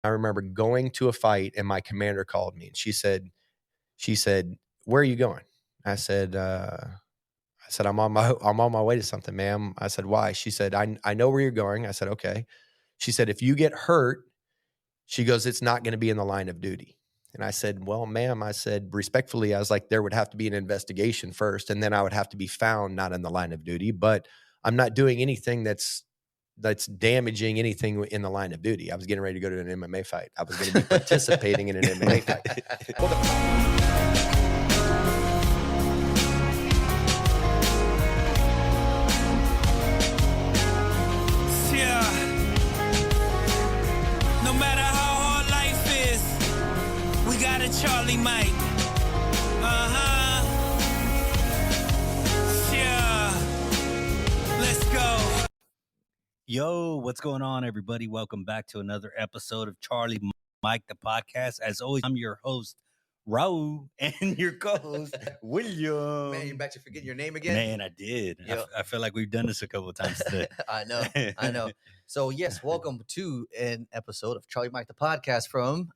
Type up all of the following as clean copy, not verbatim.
I remember going to a fight and my commander called me and she said, "Where are you going?" I said, I'm on my way to something, ma'am. I said, "Why?" She said, I know where you're going. I said, "Okay." She said, "If you get hurt," she goes, "it's not going to be in the line of duty." And I said, "Well, ma'am," I said, respectfully, I was like, there would have to be an investigation first, and then I would have to be found not in the line of duty, but I'm not doing anything that's damaging anything in the line of duty. I was getting ready to go to an MMA fight. I was going to be participating in an MMA fight. Charlie Mike. Yeah. Let's go. Yo, what's going on, everybody? Welcome back to another episode of Charlie Mike, the podcast. As always, I'm your host, Raul, and your co-host, William. Man, you're back to forgetting your name again? Man, I did. I feel like we've done this a couple of times today. I know. So, yes, welcome to an episode of Charlie Mike, the podcast from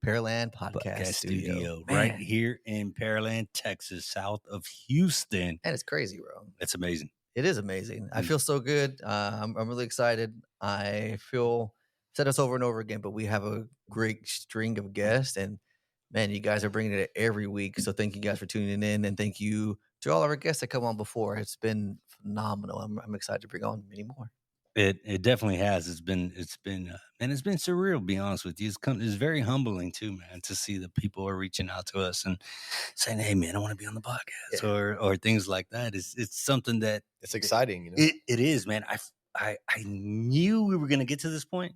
Pearland Podcast Studio. Right here in Pearland, Texas, south of Houston. And it's crazy, bro. It's amazing. It is amazing. I feel so good. I'm really excited. I feel, said this over and over again, but we have a great string of guests, and man, you guys are bringing it every week. So thank you guys for tuning in, and thank you to all of our guests that come on before. It's been phenomenal. I'm excited to bring on many more. It definitely has. It's been and it's been surreal, to be honest with you. It's very humbling too, man, to see that people are reaching out to us and saying, "Hey, man, I want to be on the podcast," or things like that. It's something that it's exciting. You know? It is, man. I knew we were gonna get to this point.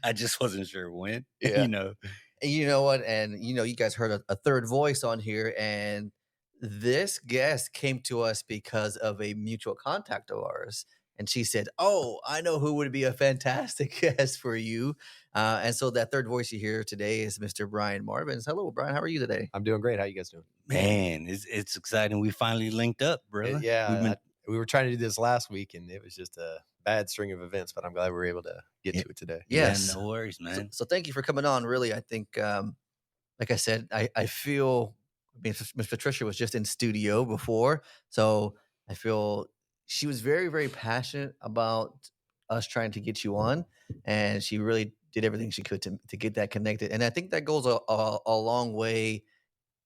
I just wasn't sure when. Yeah. And you know what? And you guys heard a third voice on here, and this guest came to us because of a mutual contact of ours. And she said, "Oh, I know who would be a fantastic guest for you." And so that third voice you hear today is Mr. Brian Marvin. Hello, Brian. How are you today? I'm doing great. How you guys doing? Man, it's exciting. We finally linked up, brother. We were trying to do this last week, and it was just a bad string of events, but I'm glad we were able to get to it today. Yes. Yeah, no worries, man. So thank you for coming on. Really, I think, like I said, I feel, Miss Patricia was just in studio before, so I feel she was very, very passionate about us trying to get you on, and she really did everything she could to get that connected. And I think that goes a long way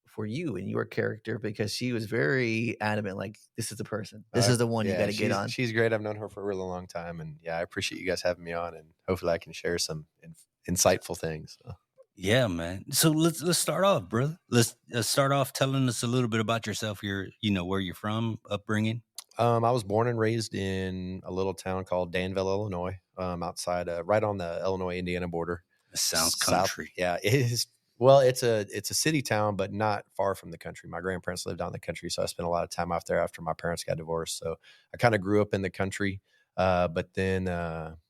for you and your character, because she was very adamant, like, this is the person. This is the one you got to get on. She's great. I've known her for a really long time, and I appreciate you guys having me on, and hopefully I can share some insightful things. So. Yeah, man. So let's start off, brother. Let's start off telling us a little bit about yourself. Where you're from, upbringing. I was born and raised in a little town called Danville, Illinois, outside, right on the Illinois-Indiana border. It sounds country. Yeah, it is. Well, it's a city town, but not far from the country. My grandparents lived out in the country, so I spent a lot of time out there after my parents got divorced. So I kind of grew up in the country, but then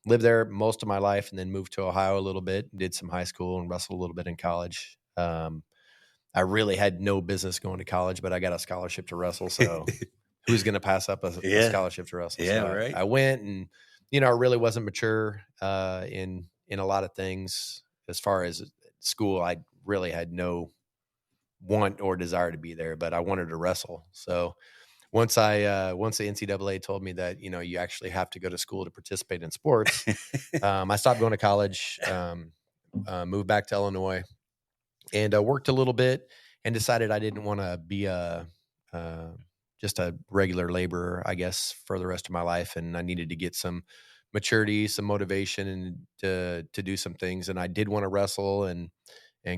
lived there most of my life, and then moved to Ohio a little bit, did some high school, and wrestled a little bit in college. I really had no business going to college, but I got a scholarship to wrestle, so who's going to pass up a scholarship to wrestle? Yeah, so right. I went, and I really wasn't mature in a lot of things. As far as school, I really had no want or desire to be there, but I wanted to wrestle. So once the NCAA told me that you actually have to go to school to participate in sports, I stopped going to college, moved back to Illinois, and worked a little bit, and decided I didn't want to be just a regular laborer, I guess, for the rest of my life, and I needed to get some maturity, some motivation, and to do some things. And I did want to wrestle and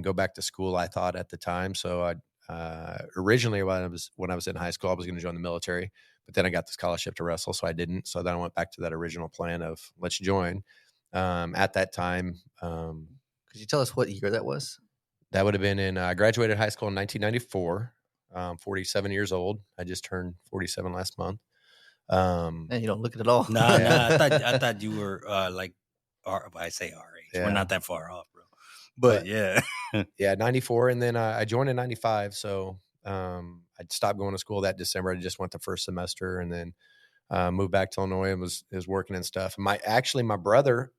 go back to school, I thought at the time. So I originally, when I was in high school, I was going to join the military, but then I got the scholarship to wrestle, so I didn't. So then I went back to that original plan of let's join. At that time, could you tell us what year that was? That would have been I graduated high school in 1994. 47 years old. I just turned 47 last month. And you don't look it at all. Nah. I thought you were I say our age. Yeah. We're not that far off, bro. But yeah. Yeah, 94. And then I joined in 95. So I stopped going to school that December. I just went the first semester, and then moved back to Illinois and was working and stuff. My brother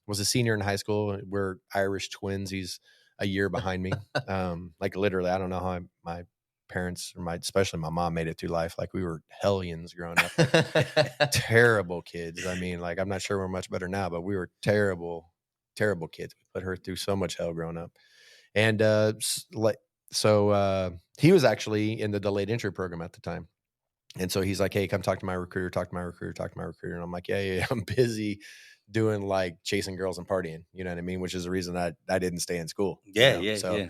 was a senior in high school. We're Irish twins. He's a year behind me. Like literally, I don't know how my parents or especially my mom made it through life. Like we were hellions growing up, like terrible kids. I mean, like I'm not sure we're much better now, but we were terrible kids. We put her through so much hell growing up. And he was actually in the delayed entry program at the time. And so he's like, hey, come talk to my recruiter, And I'm like, yeah, I'm busy doing like chasing girls and partying, you know what I mean? Which is the reason I didn't stay in school. Yeah, you know? yeah.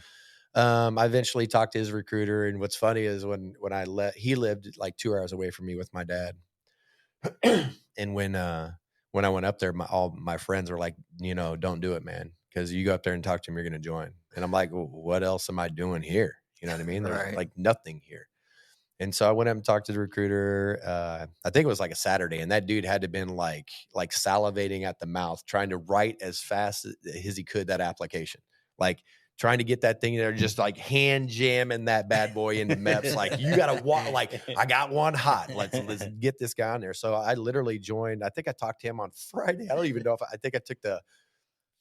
I eventually talked to his recruiter. And what's funny is when he lived like 2 hours away from me with my dad. And when I went up there, all my friends were like, don't do it, man. Because you go up there and talk to him, you're going to join. And I'm like, well, what else am I doing here? You know what I mean? There's like nothing here. And so I went up and talked to the recruiter. I think it was like a Saturday, and that dude had to been like salivating at the mouth, trying to write as fast as he could that application, like trying to get that thing there, just like hand jamming that bad boy into MEPS. Like you got to walk, like I got one hot. Let's get this guy on there. So I literally joined. I think I talked to him on Friday. I don't even know if I think I took the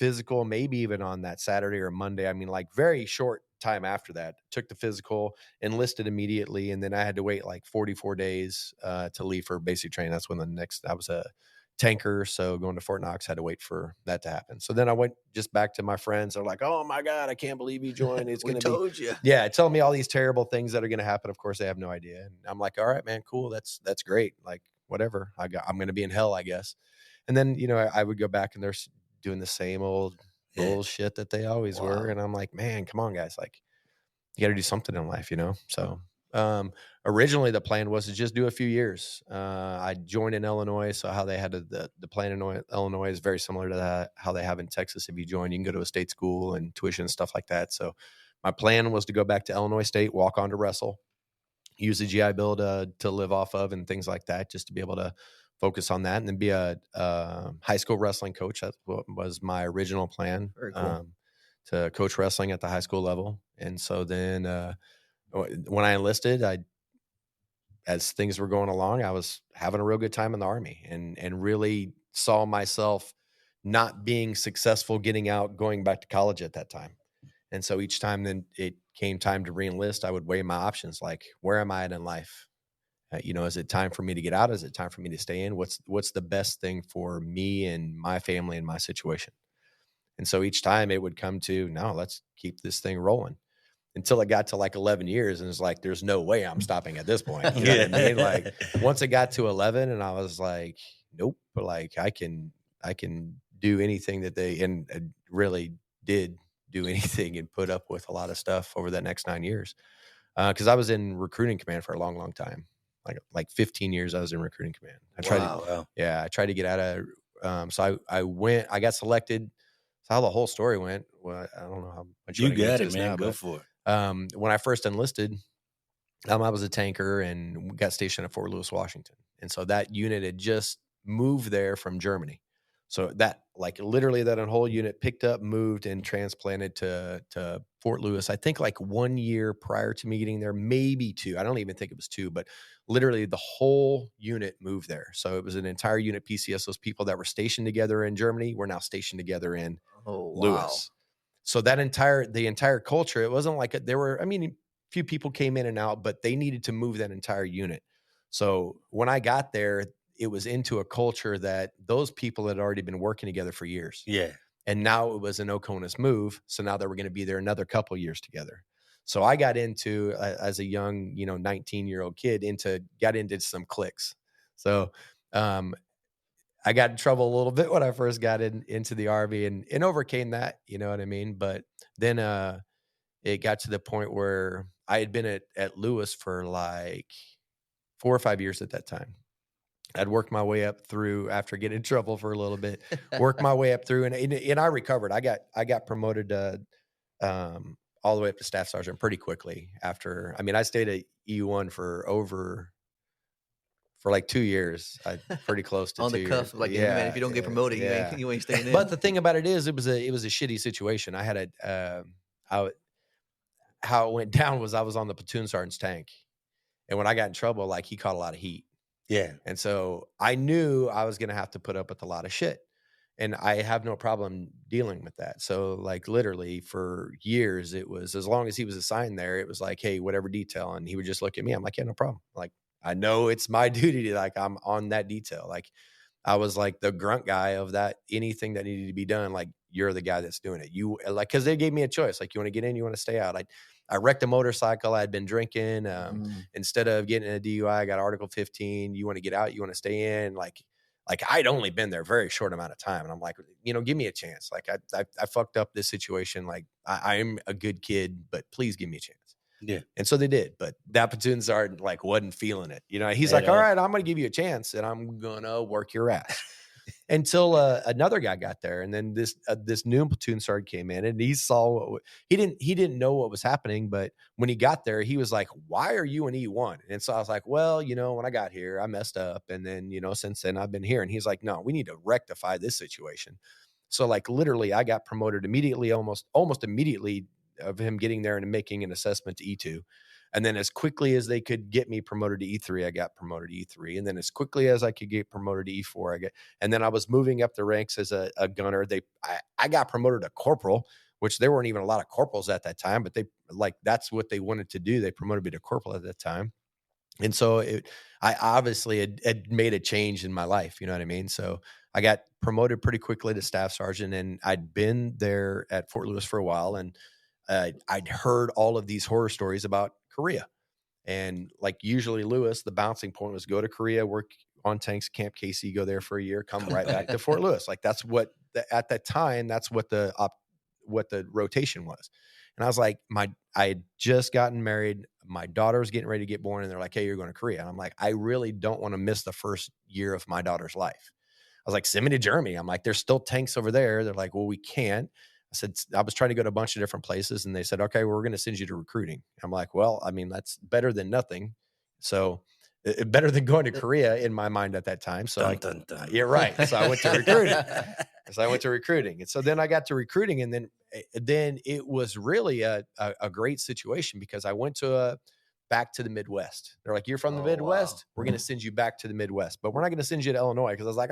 physical, maybe even on that Saturday or Monday. I mean, like very short time after that, took the physical, enlisted immediately. And then I had to wait like 44 days to leave for basic training. That's when I was a tanker. So going to Fort Knox, had to wait for that to happen. So then I went just back to my friends. They're like, oh my God, I can't believe you joined. It's going to be, told you. Yeah. Telling me all these terrible things that are going to happen. Of course they have no idea. And I'm like, all right, man, cool. That's great. Like whatever, I'm going to be in hell, I guess. And then, I would go back and they're doing the same old bullshit that they always were. And I'm like, man, come on, guys. Like, you got to do something in life, So originally the plan was to just do a few years. I joined in Illinois. So how they had the plan in Illinois is very similar to that, how they have in Texas. If you join, you can go to a state school and tuition and stuff like that. So my plan was to go back to Illinois State, walk on to wrestle, use the GI Bill to live off of and things like that, just to be able to focus on that, and then be a high school wrestling coach. That was my original plan. Very cool. To coach wrestling at the high school level. And so then when I enlisted, as things were going along, I was having a real good time in the Army and really saw myself not being successful getting out, going back to college at that time. And so each time then it came time to re-enlist, I would weigh my options. Like, where am I at in life? Is it time for me to get out? Is it time for me to stay in? What's the best thing for me and my family and my situation? And so each time it would come to, no, let's keep this thing rolling, until it got to like 11 years. And it's like, there's no way I'm stopping at this point. You know what I mean? Like once it got to 11 and I was like, nope, but like I can do anything that and really did do anything and put up with a lot of stuff over that next 9 years. Cause I was in recruiting command for a long, long time. Like 15 years I was in recruiting command. I tried to get out of, so I got selected. So how the whole story went, well, I don't know how much you got it, man. Go for it. When I first enlisted, I was a tanker and we got stationed at Fort Lewis, Washington. And so that unit had just moved there from Germany. So that literally that whole unit picked up, moved, and transplanted to Fort Lewis. I think 1 year prior to me getting there, maybe 2. I don't even think it was 2, but literally the whole unit moved there. So it was an entire unit PCS. Those people that were stationed together in Germany were now stationed together in Lewis. So the entire culture, it wasn't like there were, a few people came in and out, but they needed to move that entire unit. So when I got there, it was into a culture that those people had already been working together for years. Yeah. And now it was an Oconus move. So now they were going to be there another couple years together. So I got into, as a young, 19-year-old kid, got into some cliques. So I got in trouble a little bit when I first got into the Army and overcame that, you know what I mean? But then it got to the point where I had been at Lewis for 4 or 5 years at that time. I'd worked my way up through after getting in trouble for a little bit, worked my way up through and I recovered. I got promoted all the way up to staff sergeant pretty quickly after. I stayed at EU1 for 2 years. Pretty close to on 2 the cuff. years. Man, if you don't get promoted, you ain't staying in. But the thing about it is, it was a shitty situation. I had how it went down was I was on the platoon sergeant's tank, and when I got in trouble, he caught a lot of heat. Yeah. And so I knew I was going to have to put up with a lot of shit. And I have no problem dealing with that. So like literally for years, it was as long as he was assigned there, it was like, hey, whatever detail. And he would just look at me. I'm like, yeah, no problem. Like, I know it's my duty to, like, I'm on that detail. Like I was like the grunt guy of that, anything that needed to be done. Like you're the guy that's doing it. You like, cause they gave me a choice. Like, you want to get in, you want to stay out. I wrecked a motorcycle. I'd been drinking. Instead of getting a DUI, I got Article 15. You want to get out, you want to stay in. Like I'd only been there a very short amount of time. And I'm like, give me a chance. Like I fucked up this situation. Like I'm a good kid, but please give me a chance. Yeah. And so they did, but that platoon sergeant like wasn't feeling it. He's like, all right, I'm going to give you a chance and I'm going to work your ass until another guy got there. And then this new platoon sergeant came in and he saw he didn't know what was happening. But when he got there, he was like, why are you an E1? And so I was like, well, when I got here, I messed up. And then, since then I've been here. And he's like, no, we need to rectify this situation. So like literally I got promoted immediately, almost immediately of him getting there and making an assessment to E2. And then as quickly as they could get me promoted to E3, I got promoted to E3. And then as quickly as I could get promoted to E4, and then I was moving up the ranks as a gunner. I got promoted to corporal, which there weren't even a lot of corporals at that time, but that's what they wanted to do. They promoted me to corporal at that time. And so I obviously had made a change in my life. You know what I mean? So I got promoted pretty quickly to staff sergeant, and I'd been there at Fort Lewis for a while. And I'd heard all of these horror stories about Korea. And like usually Lewis, the bouncing point was go to Korea, work on tanks, Camp Casey, go there for a year, come right back to Fort Lewis. Like that's what at that time, that's what the rotation was. And I was like, I had just gotten married. My daughter was getting ready to get born. And they're like, hey, you're going to Korea. And I'm like, I really don't want to miss the first year of my daughter's life. I was like, send me to Germany. I'm like, there's still tanks over there. They're like, well, we can't. I said, I was trying to go to a bunch of different places and they said, okay, well, we're going to send you to recruiting. I'm like, well, I mean, that's better than nothing. So better than going to Korea in my mind at that time. So dun, dun. You're right. So I went to recruiting. And so then I got to recruiting, and then it was really a great situation because I went back to the Midwest. They're like, you're from the Midwest. Wow. We're going to send you back to the Midwest, but we're not going to send you to Illinois. Cause I was like,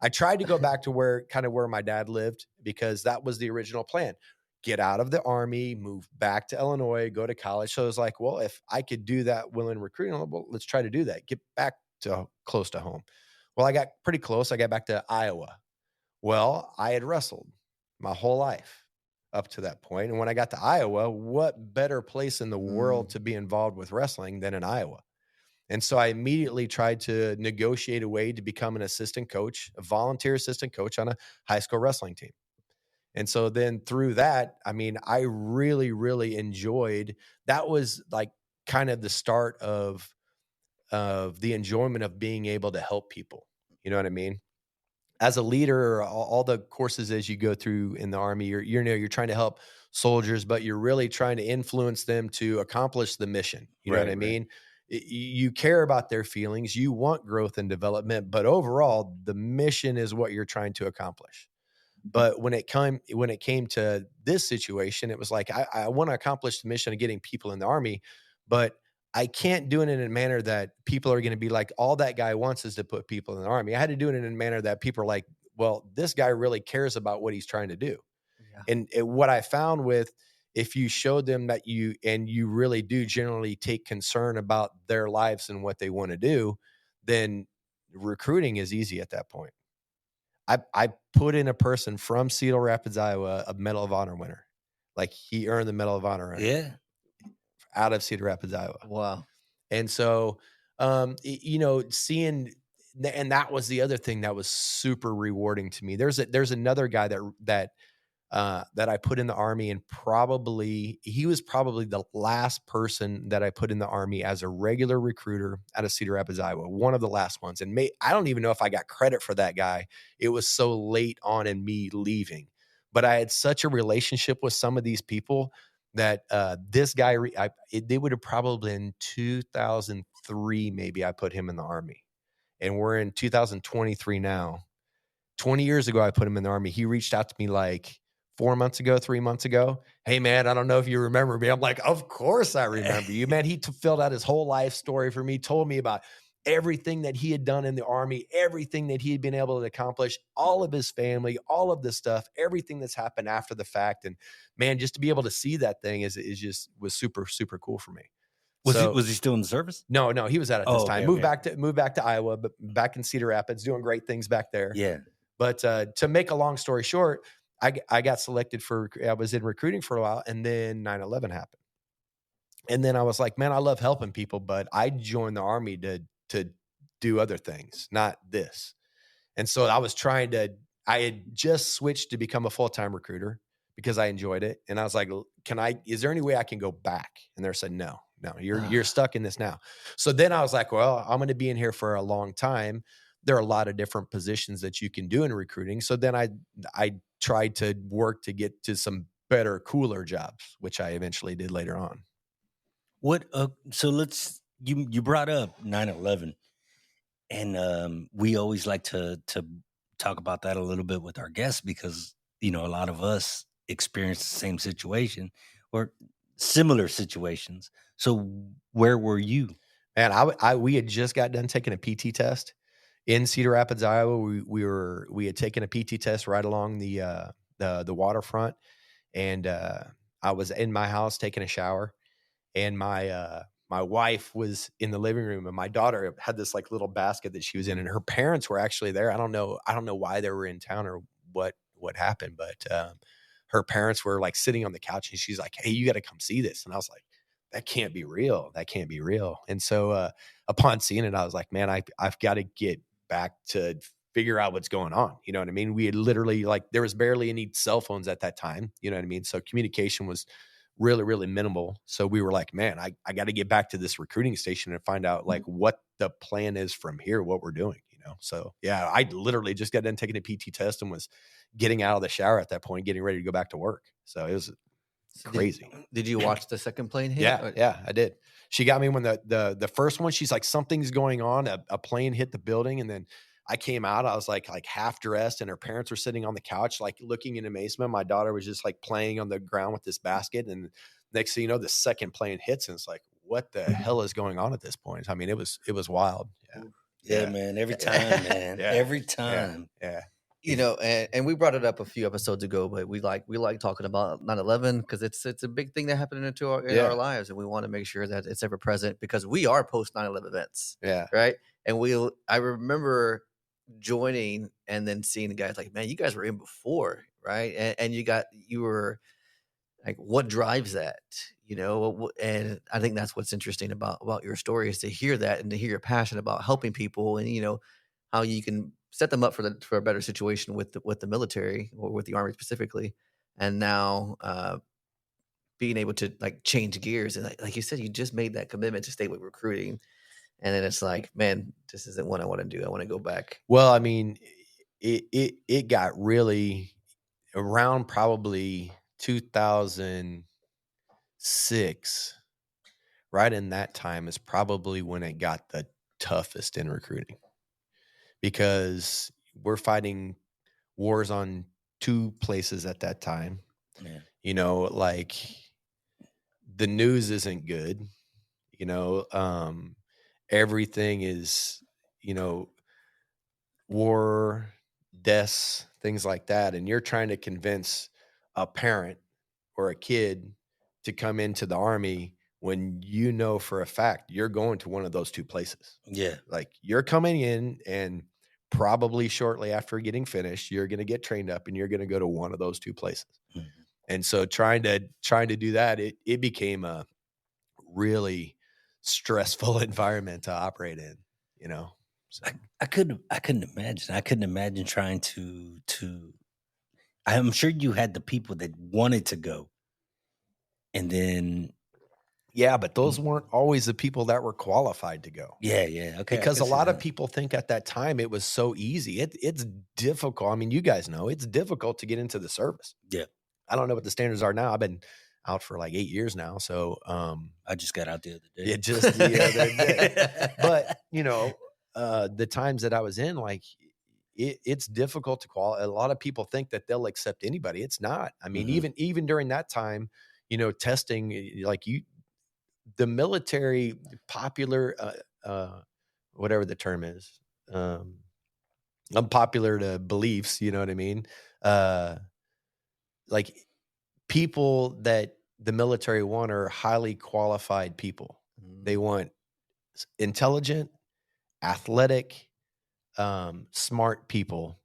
I tried to go back to where my dad lived because that was the original plan. Get out of the Army, move back to Illinois, go to college. So I was like, well, if I could do that while in recruiting, well, let's try to do that. Get back to close to home. Well, I got pretty close. I got back to Iowa. Well, I had wrestled my whole life up to that point. And when I got to Iowa, what better place in the world to be involved with wrestling than in Iowa? And so I immediately tried to negotiate a way to become an assistant coach, a volunteer assistant coach on a high school wrestling team. And so then through that, I mean, I really, really enjoyed, that was like kind of the start of the enjoyment of being able to help people. You know what I mean? As a leader, all the courses as you go through in the Army, you're trying to help soldiers, but you're really trying to influence them to accomplish the mission. You know what I mean? You care about their feelings. You want growth and development, but overall, the mission is what you're trying to accomplish. But when it came to this situation, it was like, I want to accomplish the mission of getting people in the Army, but I can't do it in a manner that people are going to be like, all that guy wants is to put people in the Army. I had to do it in a manner that people are like, well, this guy really cares about what he's trying to do. Yeah. And what I found with, if you showed them that you really do generally take concern about their lives and what they want to do, then recruiting is easy at that point. I put in a person from Cedar Rapids, Iowa, a Medal of Honor winner. Like he earned the Medal of Honor. Yeah. Out of Cedar Rapids, Iowa. Wow. And so, seeing, and that was the other thing that was super rewarding to me. There's another guy that I put in the Army, and he was probably the last person that I put in the Army as a regular recruiter out of Cedar Rapids, Iowa. One of the last ones. And I don't even know if I got credit for that guy. It was so late on in me leaving, but I had such a relationship with some of these people that this guy, they would have probably in 2003, maybe I put him in the Army, and we're in 2023 now. 20 years ago, I put him in the Army. He reached out to me like 3 months ago. Hey man, I don't know if you remember me. I'm like, of course I remember you, man. He filled out his whole life story for me, told me about everything that he had done in the Army, everything that he had been able to accomplish, all of his family, all of this stuff, everything that's happened after the fact. And man, just to be able to see that thing was super, super cool for me. Was he still in the service? No, he was out at this time. Okay. Moved back to Iowa, but back in Cedar Rapids, doing great things back there. Yeah. But to make a long story short, I got selected I was in recruiting for a while, and then 9/11 happened. And then I was like, man, I love helping people, but I joined the Army to do other things, not this. And so I had just switched to become a full-time recruiter because I enjoyed it. And I was like, is there any way I can go back? And they said, no, you're stuck in this now. So then I was like, well, I'm going to be in here for a long time. There are a lot of different positions that you can do in recruiting. So then I tried to work to get to some better, cooler jobs, which I eventually did later on. So you brought up 9/11, and we always like to talk about that a little bit with our guests because, a lot of us experienced the same situation or similar situations. So where were you? Man, we had just got done taking a PT test in Cedar Rapids, Iowa. We had taken a PT test right along the waterfront, and I was in my house taking a shower, and my wife was in the living room, and my daughter had this like little basket that she was in, and her parents were actually there. I don't know why they were in town or what happened, but her parents were like sitting on the couch, and she's like, "Hey, you got to come see this." And I was like, "That can't be real. That can't be real." And so upon seeing it, I was like, "Man, I've got to get back to figure out what's going on." You know what I mean? We had literally there was barely any cell phones at that time. You know what I mean? So communication was really, really minimal. So we were like, man, I got to get back to this recruiting station and find out like what the plan is from here, what we're doing, So yeah, I literally just got done taking a PT test and was getting out of the shower at that point, getting ready to go back to work. So it was crazy. Did you watch the second plane hit? Yeah, I did. She got me when the first one, she's like, something's going on. A plane hit the building, and then I came out. I was like half dressed, and her parents were sitting on the couch, like looking in amazement. My daughter was just like playing on the ground with this basket. And next thing you know, the second plane hits, and it's like, what the hell is going on at this point? I mean, it was wild. Yeah, man. Every time, man. Every time. Yeah. And we brought it up a few episodes ago, but we like talking about 9/11 because it's a big thing that happened in our lives, and we want to make sure that it's ever present because we are post 9/11 events. Yeah. Right. And I remember joining and then seeing the guys like, man, you guys were in before, right? And you were like, what drives that? And I think that's what's interesting about your story is to hear that and to hear your passion about helping people and how you can set them up for a better situation with the military or with the Army specifically. And now being able to like change gears and like you said, you just made that commitment to stay with recruiting. And then it's like, man, this isn't what I want to do. I want to go back. Well, I mean, it got really around probably 2006, right in that time is probably when it got the toughest in recruiting because we're fighting wars on two places at that time. Yeah. Like the news isn't good, everything is, war, deaths, things like that. And you're trying to convince a parent or a kid to come into the Army when for a fact you're going to one of those two places. Yeah. Like you're coming in and probably shortly after getting finished, you're going to get trained up and you're going to go to one of those two places. Mm-hmm. And so trying to do that, it became a really stressful environment to operate in, So. I couldn't imagine. I couldn't imagine trying to I'm sure you had the people that wanted to go. And then but those weren't always the people that were qualified to go. Yeah. Okay. Because a lot of people think at that time it was so easy. It's difficult. I mean, you guys know it's difficult to get into the service. Yeah. I don't know what the standards are now. I've been out for like 8 years now. So I just got out the other day. Yeah, just the other day. But the times that I was in, like it's difficult to qualify. A lot of people think that they'll accept anybody. It's not. I mean, even during that time, testing, like the military popular, whatever the term is, unpopular to beliefs, you know what I mean? Like people that the military want are highly qualified people. They want intelligent, athletic, smart people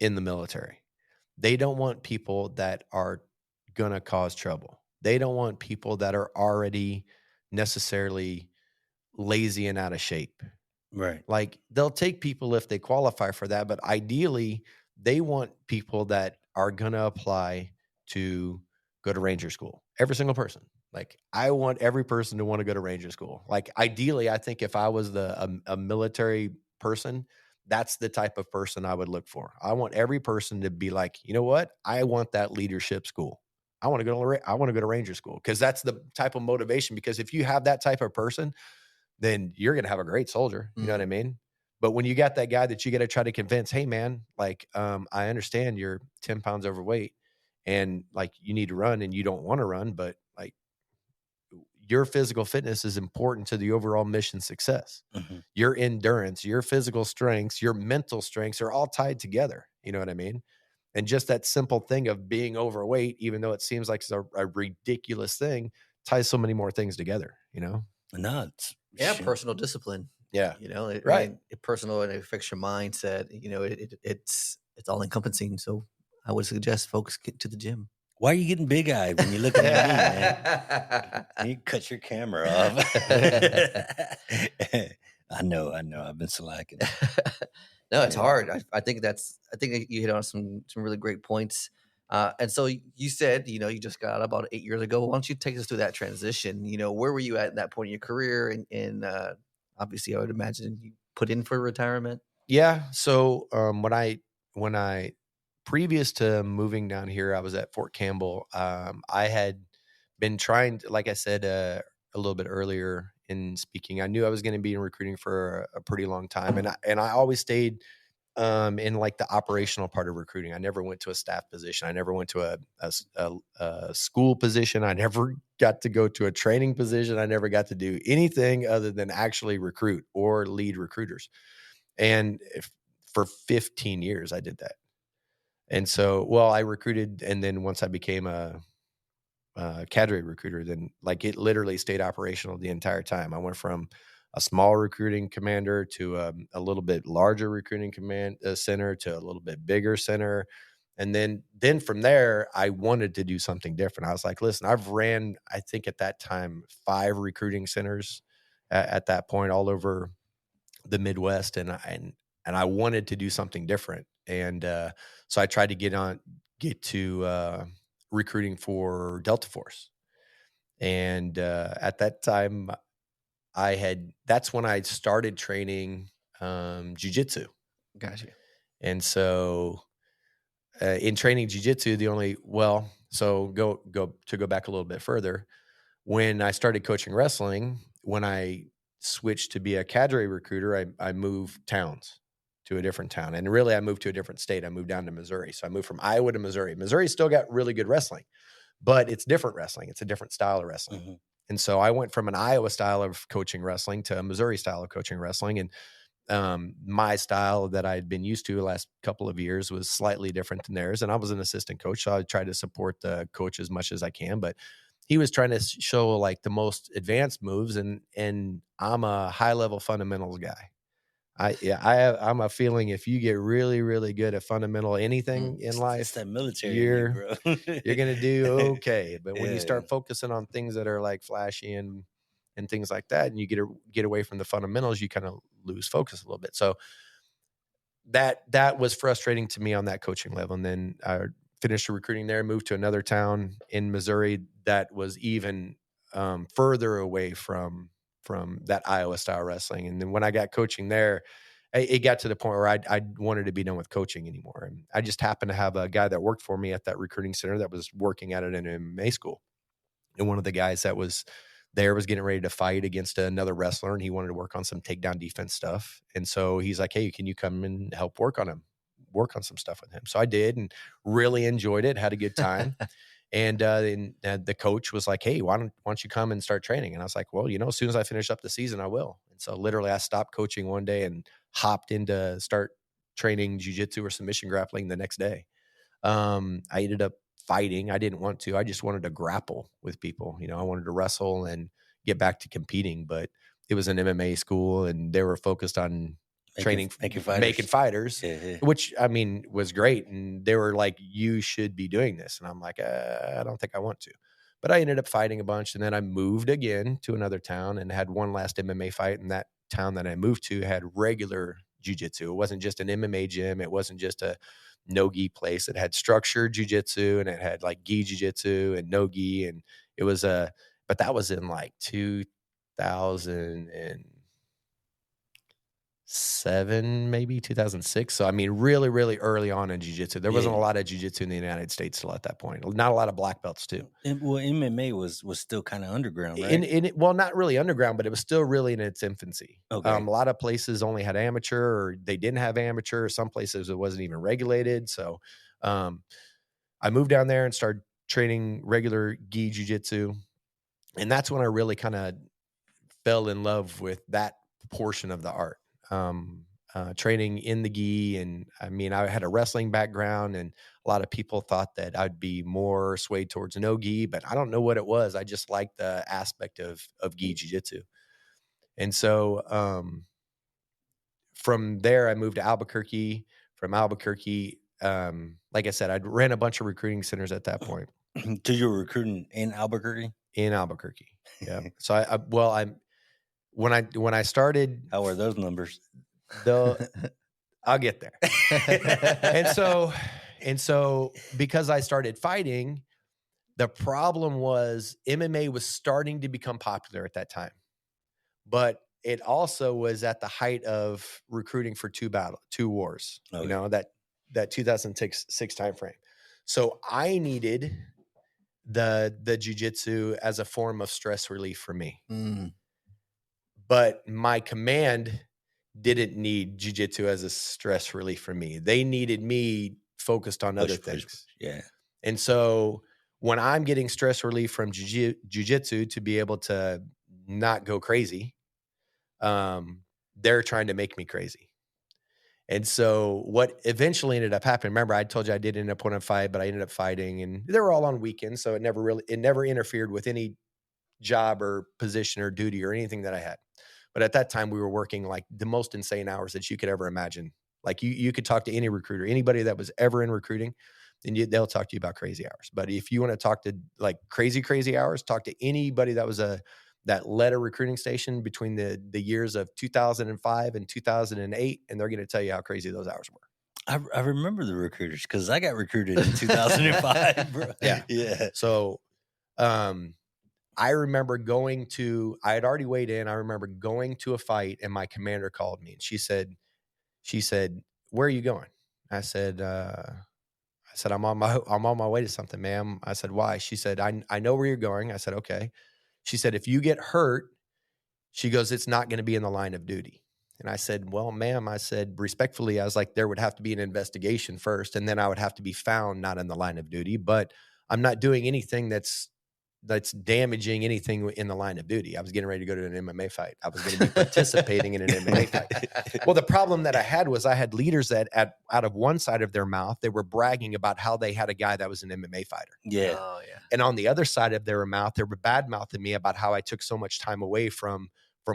in the military. They don't want people that are going to cause trouble. They don't want people that are already necessarily lazy and out of shape. Right. Like they'll take people if they qualify for that, but ideally they want people that are going to apply to go to Ranger school. Every single person. Like I want every person to want to go to Ranger school. Like ideally, I think if I was a military person, that's the type of person I would look for. I want every person to be like, you know what? I want that leadership school. I want to go to Ranger school because that's the type of motivation. Because if you have that type of person, then you're going to have a great soldier. You know what I mean? But when you got that guy that you got to try to convince, hey man, like, I understand you're 10 pounds overweight and like you need to run and you don't want to run, but like your physical fitness is important to the overall mission success. Your endurance, your physical strengths, your mental strengths are all tied together. You know what I mean? And just that simple thing of being overweight, even though it seems like it's a ridiculous thing, ties so many more things together, you know? Nuts. Personal discipline. Yeah. You know, I Right. mean, it personal and it affects your mindset. You know, it's all encompassing. So I would suggest folks get to the gym. Why are you getting big eyed when you're looking at me, man? You cut your camera off. I know. I've been slacking. No, it's hard. I think you hit on some really great points. And so you said, you know, you just got out about 8 years ago. Why don't you take us through that transition? You know, where were you at that point in your career? And obviously, I would imagine you put in for retirement. Yeah. So when I previous to moving down here, I was at Fort Campbell. I had been trying to, like I said a little bit earlier in speaking, I knew I was going to be in recruiting for a pretty long time, and I always stayed in like the operational part of recruiting. I never went to a staff position. I never went to a school position. I never got to go to a training position. I never got to do anything other than actually recruit or lead recruiters. And for 15 years, I did that. And so, well, I recruited. And then once I became a cadre recruiter, then like it literally stayed operational the entire time. I went from a small recruiting commander to a little bit larger recruiting center to a little bit bigger center. And then from there, I wanted to do something different. I was like, listen, I've ran, I think at that time, 5 recruiting centers at that point all over the Midwest. And I wanted to do something different. And so I tried to get to recruiting for Delta Force. And at that time, that's when I started training jiu-jitsu. Gotcha. And so in training jiu-jitsu, so go back a little bit further. When I started coaching wrestling, when I switched to be a cadre recruiter, I moved towns to a different town. And really, I moved to a different state. I moved down to Missouri. So I moved from Iowa to Missouri. Missouri still got really good wrestling, but it's different wrestling. It's a different style of wrestling. And so I went from an Iowa style of coaching wrestling to a Missouri style of coaching wrestling. And my style that I'd been used to the last couple of years was slightly different than theirs. And I was an assistant coach, so I tried to support the coach as much as I can. But he was trying to show like the most advanced moves, and I'm a high level fundamentals guy. I'm a feeling if you get really, really good at fundamental anything in life, it's that military, you're going to do okay. But when you Yeah. start focusing on things that are like flashy and things like that, and you get away from the fundamentals, you kind of lose focus a little bit. So that was frustrating to me on that coaching level. And then I finished recruiting there, moved to another town in Missouri that was even further away from that Iowa style wrestling. And then when I got coaching there, it got to the point where I wanted to be done with coaching anymore. And I just happened to have a guy that worked for me at that recruiting center that was working at it in an MMA school. And one of the guys that was there was getting ready to fight against another wrestler, and he wanted to work on some takedown defense stuff. And so he's like, hey, can you come and help work on some stuff with him? So I did, and really enjoyed it, had a good time. And the coach was like, hey, why don't you come and start training? And I was like, well, as soon as I finish up the season, I will. And so literally I stopped coaching one day and hopped into start training jiu-jitsu or submission grappling the next day. I ended up fighting. I didn't want to. I just wanted to grapple with people. I wanted to wrestle and get back to competing, but it was an MMA school and they were focused on making fighters, which I mean was great. And they were like, you should be doing this. And I'm like, I don't think I want to. But I ended up fighting a bunch. And then I moved again to another town and had one last MMA fight. And that town that I moved to had regular jiu-jitsu. It wasn't just an MMA gym. It wasn't just a no-gi place. It had structured jiu-jitsu and it had like gi jiu-jitsu and no-gi. And it was but that was in like 2007, maybe 2006. So, I mean, really, really early on in jiu-jitsu. There wasn't a lot of jiu-jitsu in the United States still at that point. Not a lot of black belts too. Well, MMA was still kind of underground, right? Well, not really underground, but it was still really in its infancy. Okay. A lot of places only had amateur or they didn't have amateur. Some places it wasn't even regulated. So I moved down there and started training regular gi jiu-jitsu. And that's when I really kind of fell in love with that portion of the art. Training in the gi. And I mean, I had a wrestling background and a lot of people thought that I'd be more swayed towards no gi, but I don't know what it was. I just liked the aspect of gi jiu-jitsu. And so, from there I moved to Albuquerque. From Albuquerque, like I said, I'd ran a bunch of recruiting centers at that point. So you were recruiting in Albuquerque? In Albuquerque. Yeah. So when I started, how were those numbers? I'll get there. and so because I started fighting, the problem was MMA was starting to become popular at that time, but it also was at the height of recruiting for two wars, that 2006 timeframe. So I needed the jiu-jitsu as a form of stress relief for me. But my command didn't need jiu-jitsu as a stress relief for me. They needed me focused on other things. Yeah. And so when I'm getting stress relief from jiu-jitsu to be able to not go crazy, they're trying to make me crazy. And so what eventually ended up happening, remember I told you I did end up winning a fight, but I ended up fighting and they were all on weekends. So it never interfered with any job or position or duty or anything that I had. But at that time we were working like the most insane hours that you could ever imagine. Like you could talk to any recruiter, anybody that was ever in recruiting, and they'll talk to you about crazy hours. But if you want to talk to like crazy hours, talk to anybody that was that led a recruiting station between the years of 2005 and 2008, and they're going to tell you how crazy those hours were. I remember the recruiters because I got recruited in 2005, bro. Yeah. So, I remember I had already weighed in. I remember going to a fight and my commander called me and she said, where are you going? I said, I'm on my way to something, ma'am. I said, why? She said, I know where you're going. I said, okay. She said, if you get hurt, she goes, it's not going to be in the line of duty. And I said, well, ma'am, I said, respectfully, I was like, there would have to be an investigation first. And then I would have to be found not in the line of duty, but I'm not doing anything that's damaging anything in the line of duty. I was getting ready to go to an MMA fight. I was going to be participating in an MMA fight. Well, the problem that I had was I had leaders that out of one side of their mouth, they were bragging about how they had a guy that was an MMA fighter. Yeah. Oh, yeah. And on the other side of their mouth, they were bad mouthing me about how I took so much time away from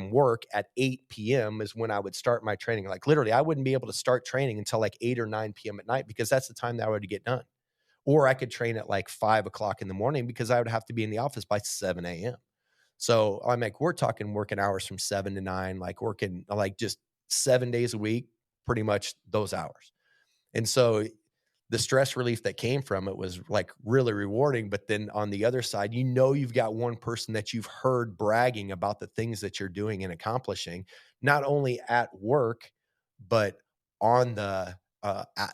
work. At 8 p.m. is when I would start my training. Like literally, I wouldn't be able to start training until like 8 or 9 p.m. at night because that's the time that I would get done. Or I could train at like 5 o'clock in the morning because I would have to be in the office by 7 a.m. So I'm like, we're talking working hours from 7 to 9, like working like just 7 days a week, pretty much those hours. And so the stress relief that came from it was like really rewarding. But then on the other side, you've got one person that you've heard bragging about the things that you're doing and accomplishing, not only at work, but on the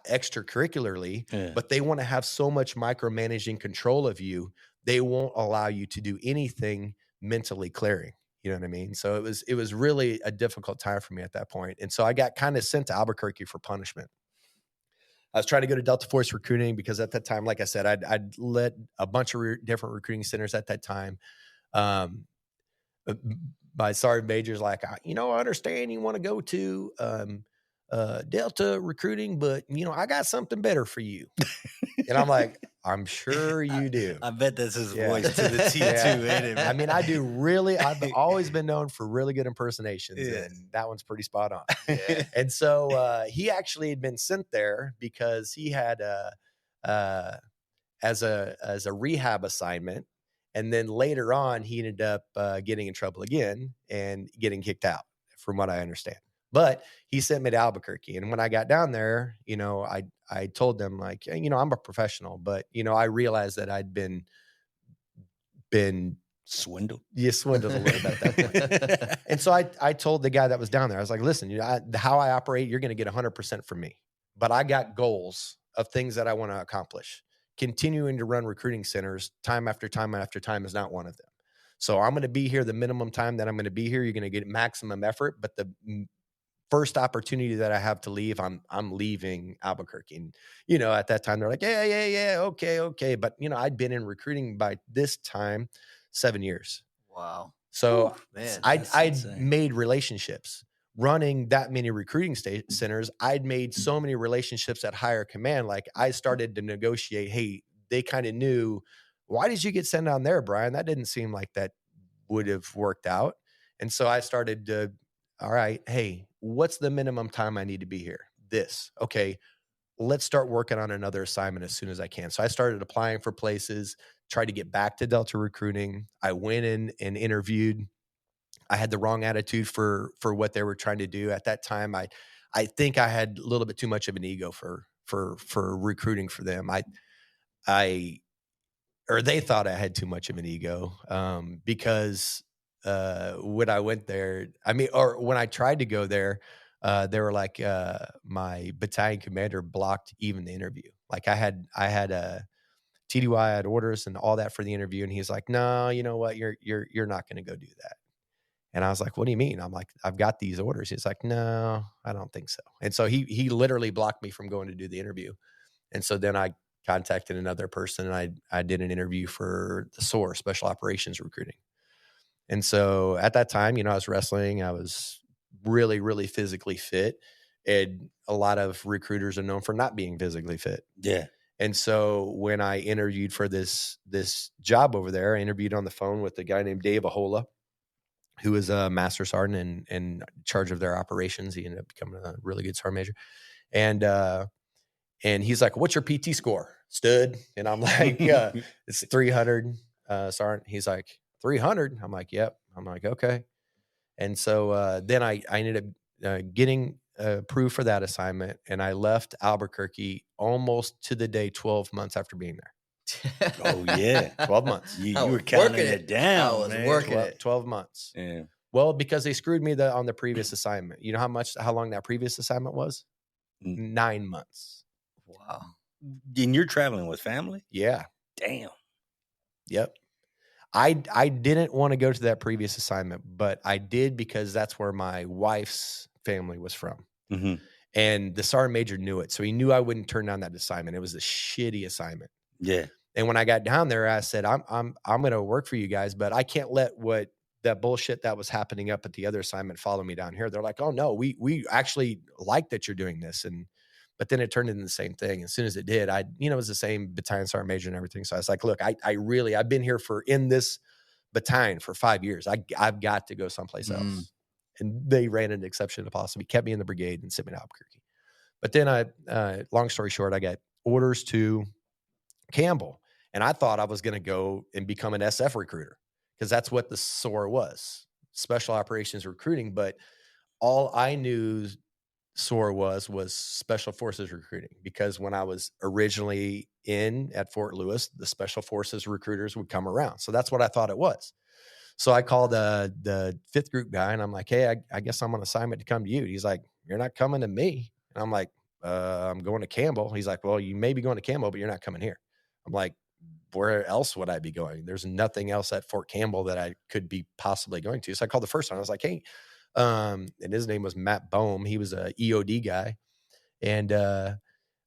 extracurricularly, but they want to have so much micromanaging control of you. They won't allow you to do anything mentally clearing. You know what I mean? So it was really a difficult time for me at that point. And so I got kind of sent to Albuquerque for punishment. I was trying to go to Delta Force recruiting because at that time, like I said, I'd led a bunch of different recruiting centers at that time. My sergeant major's like, I understand you want to go to Delta recruiting, but I got something better for you. And I'm like, I'm sure you do. I bet that's his Yeah. voice to the T too, ain't it? I mean, I've always been known for really good impersonations, Yeah. and that one's pretty spot on. Yeah. And so he actually had been sent there because he had as a rehab assignment. And then later on, he ended up getting in trouble again and getting kicked out, from what I understand. But he sent me to Albuquerque. And when I got down there, I told them, like, I'm a professional, but, I realized that I'd been Swindled. you swindled a little bit at that point. And so I told the guy that was down there, I was like, listen, how I operate, you're going to get 100% from me. But I got goals of things that I want to accomplish. Continuing to run recruiting centers time after time after time is not one of them. So I'm going to be here the minimum time that I'm going to be here. You're going to get maximum effort. But the first opportunity that I have to leave, I'm leaving Albuquerque. And, at that time, they're like, yeah, okay. But, I'd been in recruiting by this time 7 years. Wow. So Man, I'd made relationships. Running that many recruiting centers, I'd made so many relationships at higher command. Like, I started to negotiate. Hey, they kind of knew, why did you get sent down there, Brian? That didn't seem like that would have worked out. And so I started to, all right, hey, what's the minimum time I need to be here? This. Okay, let's start working on another assignment as soon as I can. So I started applying for places, tried to get back to Delta recruiting. I went in and interviewed. I had the wrong attitude for what they were trying to do at that time. I think I had a little bit too much of an ego for recruiting for them. Or they thought I had too much of an ego because when I went there, or when I tried to go there, they were like, my battalion commander blocked even the interview. Like, I had a TDY, I had orders and all that for the interview, and he's like, no, you know what, you're not going to go do that. And I was like, what do you mean? I'm like, I've got these orders. He's like, no, I don't think so. And so he literally blocked me from going to do the interview. And so then I contacted another person, and I did an interview for the SOAR, Special Operations Recruiting. And so at that time, I was wrestling. I was really, really physically fit. And a lot of recruiters are known for not being physically fit. Yeah. And so when I interviewed for this job over there, I interviewed on the phone with a guy named Dave Ahola, who was a master sergeant and in charge of their operations. He ended up becoming a really good sergeant major. And he's like, what's your PT score? Stood. And I'm like, it's 300, sergeant. He's like, 300? I'm like, yep. I'm like, okay. And so then I ended up getting approved for that assignment. And I left Albuquerque almost to the day 12 months after being there. Oh, yeah. 12 months. You were counting it down. I was man. working it. 12 months. Yeah. Well, because they screwed me on the previous assignment. You know how long that previous assignment was? 9 months. Wow. And you're traveling with family? Yeah. Damn. Yep. I didn't want to go to that previous assignment, but I did because that's where my wife's family was from. Mm-hmm. And the sergeant major knew it. So he knew I wouldn't turn down that assignment. It was a shitty assignment. Yeah. And when I got down there, I said, I'm going to work for you guys, but I can't let that bullshit that was happening up at the other assignment follow me down here. They're like, oh no, we actually like that you're doing this. But then it turned into the same thing. As soon as it did, it was the same battalion sergeant major and everything. So I was like, look, I've been here in this battalion for 5 years. I've got to go someplace else. And they ran an exception to policy, kept me in the brigade and sent me to Albuquerque. But then long story short, I got orders to Campbell. And I thought I was going to go and become an SF recruiter because that's what the SOAR was, Special Operations Recruiting. But all I knew SOAR was Special Forces Recruiting, because when I was originally at Fort Lewis, the Special Forces recruiters would come around. So that's what I thought it was. So I called the 5th group guy and I'm like, hey, I guess I'm on assignment to come to you. He's like, you're not coming to me. And I'm like, I'm going to Campbell. He's like, well, you may be going to Campbell, but you're not coming here. I'm like, where else would I be going? There's nothing else at Fort Campbell that I could be possibly going to. So I called the first one. I was like, hey, and his name was Matt Bohm. He was a EOD guy. And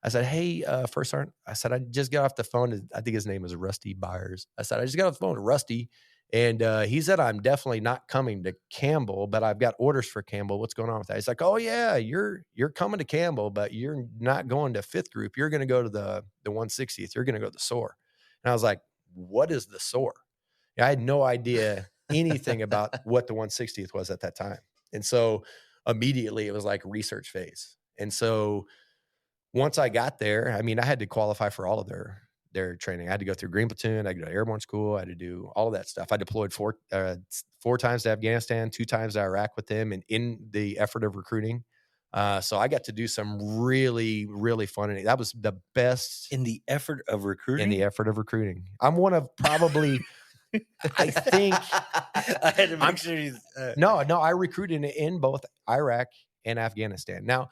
I said, hey, First Sergeant, I said, I just got off the phone. I think his name was Rusty Byers. I said, I just got off the phone with Rusty. And he said, I'm definitely not coming to Campbell, but I've got orders for Campbell. What's going on with that? He's like, oh yeah, you're coming to Campbell, but you're not going to 5th Group. You're going to go to the 160th. You're going to go to the SOAR. And I was like, what is the SOAR? I had no idea anything about what the 160th was at that time. And so immediately it was like research phase. And so once I got there, I mean, I had to qualify for all of their training. I had to go through Green Platoon. I had to go to airborne school. I had to do all of that stuff. I deployed 4 times to Afghanistan, 2 times to Iraq with them, and in the effort of recruiting. So I got to do some really, really fun. And that was the best In the effort of recruiting? in the effort of recruiting. I'm one of probably, I think. I had to make sure he's. No, I recruited in both Iraq and Afghanistan. Now,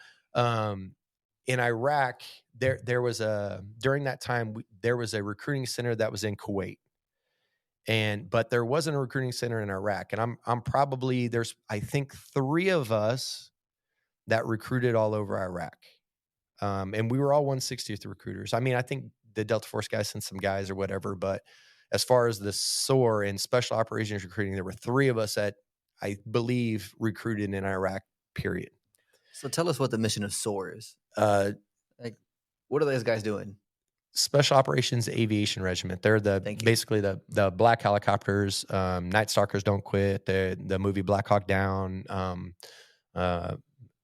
in Iraq, there was during that time there was a recruiting center that was in Kuwait, but there wasn't a recruiting center in Iraq. And I'm probably there's I think 3 of us that recruited all over Iraq, and we were all 160th recruiters. I mean, I think the Delta Force guys sent some guys or whatever, but as far as the SOAR and special operations recruiting, there were 3 of us that I believe recruited in Iraq. Period. So tell us what the mission of SOAR is. Like, what are those guys doing? Special Operations Aviation Regiment. They're basically the black helicopters. Night Stalkers Don't Quit. The movie Black Hawk Down.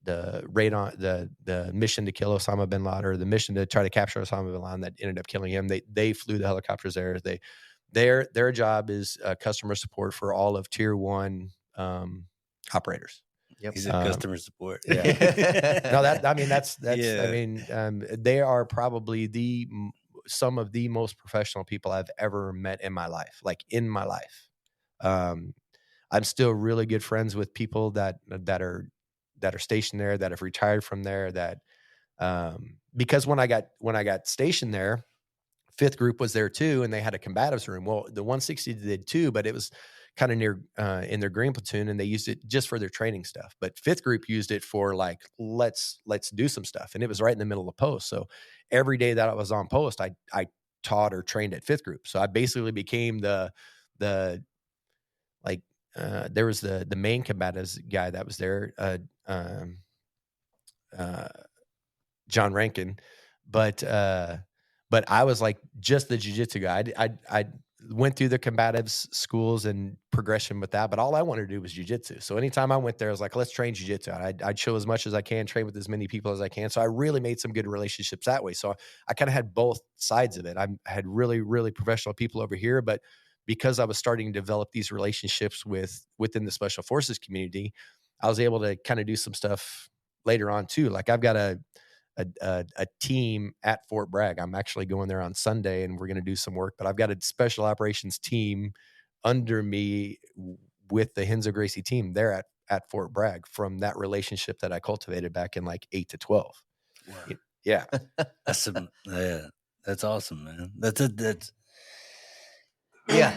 The raid on the mission to kill Osama bin Laden, or the mission to try to capture Osama bin Laden that ended up killing him. They flew the helicopters there. Their job is customer support for all of Tier 1 operators. Yep. He's in customer support. Yeah. No, that's yeah. I mean, they are probably some of the most professional people I've ever met in my life. Like in my life, I'm still really good friends with people that are stationed there, that have retired from there. That because when I got stationed there, 5th Group was there too, and they had a combatives room. Well, the 160 did too, but it was kind of near in their Green Platoon, and they used it just for their training stuff. But 5th Group used it for like, let's do some stuff. And it was right in the middle of post. So every day that I was on post, I taught or trained at 5th Group. So I basically became the there was the main combatives guy that was there, John Rankin. But I was like just the jiu-jitsu guy. I went through the combatives schools and progression with that, but all I wanted to do was jiu-jitsu. So anytime I went there, I was like, let's train jiu-jitsu. I'd show as much as I can, train with as many people as I can. So I really made some good relationships that way. So I kind of had both sides of it. I had really, really professional people over here, but because I was starting to develop these relationships within the Special Forces community, I was able to kind of do some stuff later on too. Like I've got a team at Fort Bragg. I'm actually going there on Sunday, and we're going to do some work, but I've got a special operations team under me with the Henzo Gracie team there at Fort Bragg from that relationship that I cultivated back in like 8 to 12. Wow. Yeah. That's awesome, man.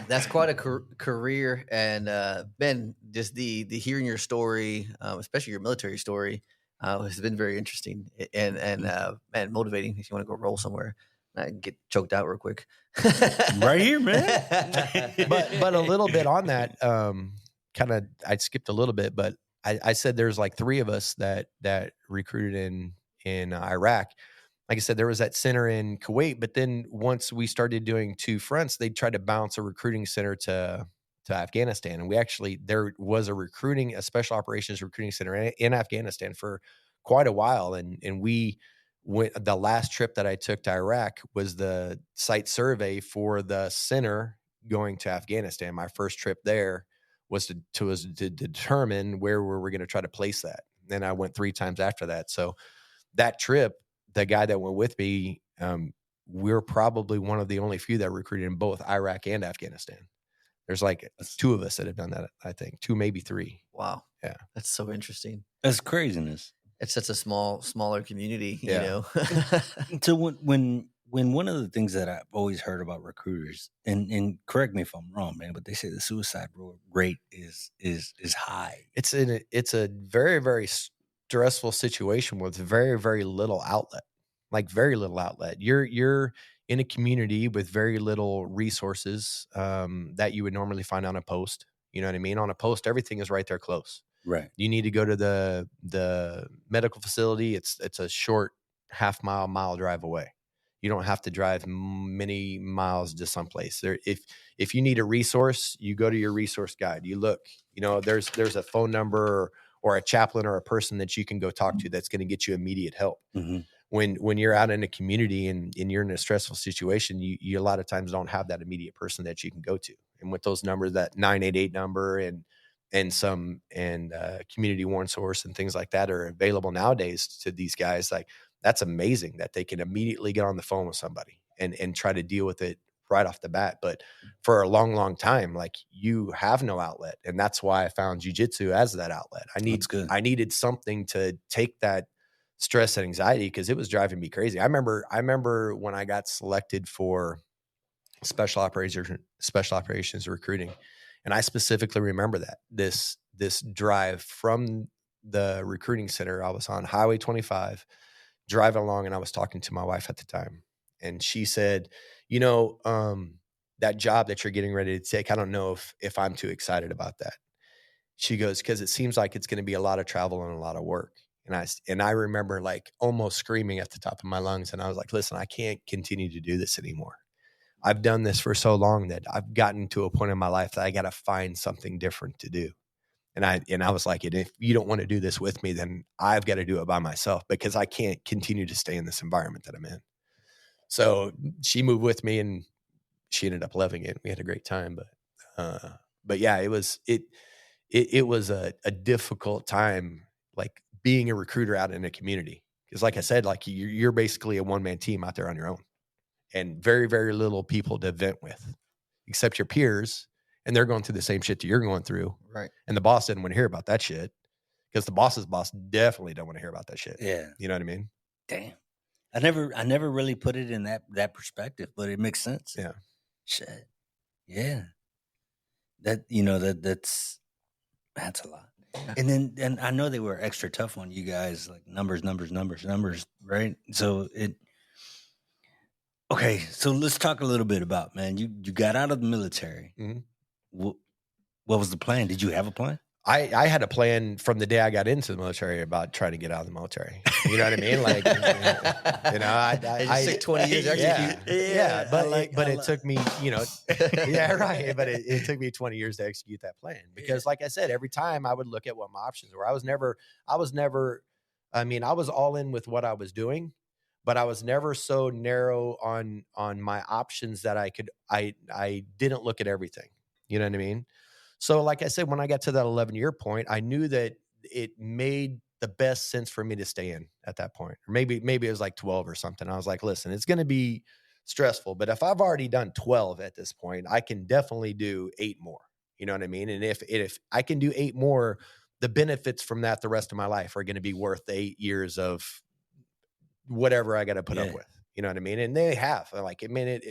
That's quite a career. And Ben, just the hearing your story, especially your military story, has been very interesting and motivating. If you want to go roll somewhere, I can get choked out real quick. Right here, man. but a little bit on that, I skipped a little bit, but I said there's like 3 of us that recruited in Iraq. Like I said, there was that center in Kuwait, but then once we started doing 2 fronts, they tried to bounce a recruiting center to Afghanistan. And there was a special operations recruiting center in Afghanistan for quite a while. And we went, the last trip that I took to Iraq was the site survey for the center going to Afghanistan. My first trip there was to determine where we were going to try to place that. Then I went 3 times after that. So that trip, the guy that went with me, we're probably one of the only few that recruited in both Iraq and Afghanistan. There's like 2 of us that have done that, I think. 2, maybe 3. Wow. Yeah. That's so interesting. That's craziness. It's such a smaller community, you know? So when one of the things that I've always heard about recruiters, and correct me if I'm wrong, man, but they say the suicide rate is high. It's a very, very stressful situation with very, very little outlet. like very little outlet. You're in a community with very little resources that you would normally find on a post. You know what I mean? On a post, everything is right there close. Right. You need to go to the medical facility. It's a short mile drive away. You don't have to drive many miles to someplace. There, if you need a resource, you go to your resource guide. You look, there's a phone number or a chaplain or a person that you can go talk to that's going to get you immediate help. Mm-hmm. When you're out in a community and you're in a stressful situation, you a lot of times don't have that immediate person that you can go to. And with those numbers, that 988 number and community warn source and things like that are available nowadays to these guys, like that's amazing that they can immediately get on the phone with somebody and try to deal with it right off the bat. But for a long, long time, like you have no outlet. And that's why I found jiu-jitsu as that outlet. I needed something to take that stress and anxiety because it was driving me crazy. I remember when I got selected for special operations recruiting. And I specifically remember that this drive from the recruiting center. I was on Highway 25 driving along, and I was talking to my wife at the time. And she said, that job that you're getting ready to take, I don't know if I'm too excited about that. She goes, because it seems like it's going to be a lot of travel and a lot of work. And I remember like almost screaming at the top of my lungs. And I was like, listen, I can't continue to do this anymore. I've done this for so long that I've gotten to a point in my life that I got to find something different to do. And I was like, if you don't want to do this with me, then I've got to do it by myself because I can't continue to stay in this environment that I'm in. So she moved with me and she ended up loving it. We had a great time, but yeah, it was a difficult time, like being a recruiter out in a community. Cause like I said, like you're basically a one-man team out there on your own and very, very little people to vent with except your peers. And they're going through the same shit that you're going through. Right. And the boss didn't want to hear about that shit because the boss's boss definitely don't want to hear about that shit. Yeah. You know what I mean? Damn. I never really put it in that perspective, but it makes sense. Yeah. Shit. Yeah. That's a lot. Yeah. And I know they were extra tough on you guys, like numbers, right? So okay, so let's talk a little bit about, man, you got out of the military. Mm-hmm. What was the plan? Did you have a plan? I had a plan from the day I got into the military about trying to get out of the military. You know what I mean? Like, I took 20 years. Yeah, but it took me, yeah, right. But it took me 20 years to execute that plan because, like I said, every time I would look at what my options were. I was all in with what I was doing, but I was never so narrow on my options that I didn't look at everything. You know what I mean? So like I said, when I got to that 11-year point, I knew that it made the best sense for me to stay in at that point. Or maybe it was like 12 or something. I was like, listen, it's going to be stressful, but if I've already done 12 at this point, I can definitely do 8 more. You know what I mean? And if I can do 8 more, the benefits from that the rest of my life are going to be worth the 8 years of whatever I got to put up with. You know what I mean? And they have. Like, I mean,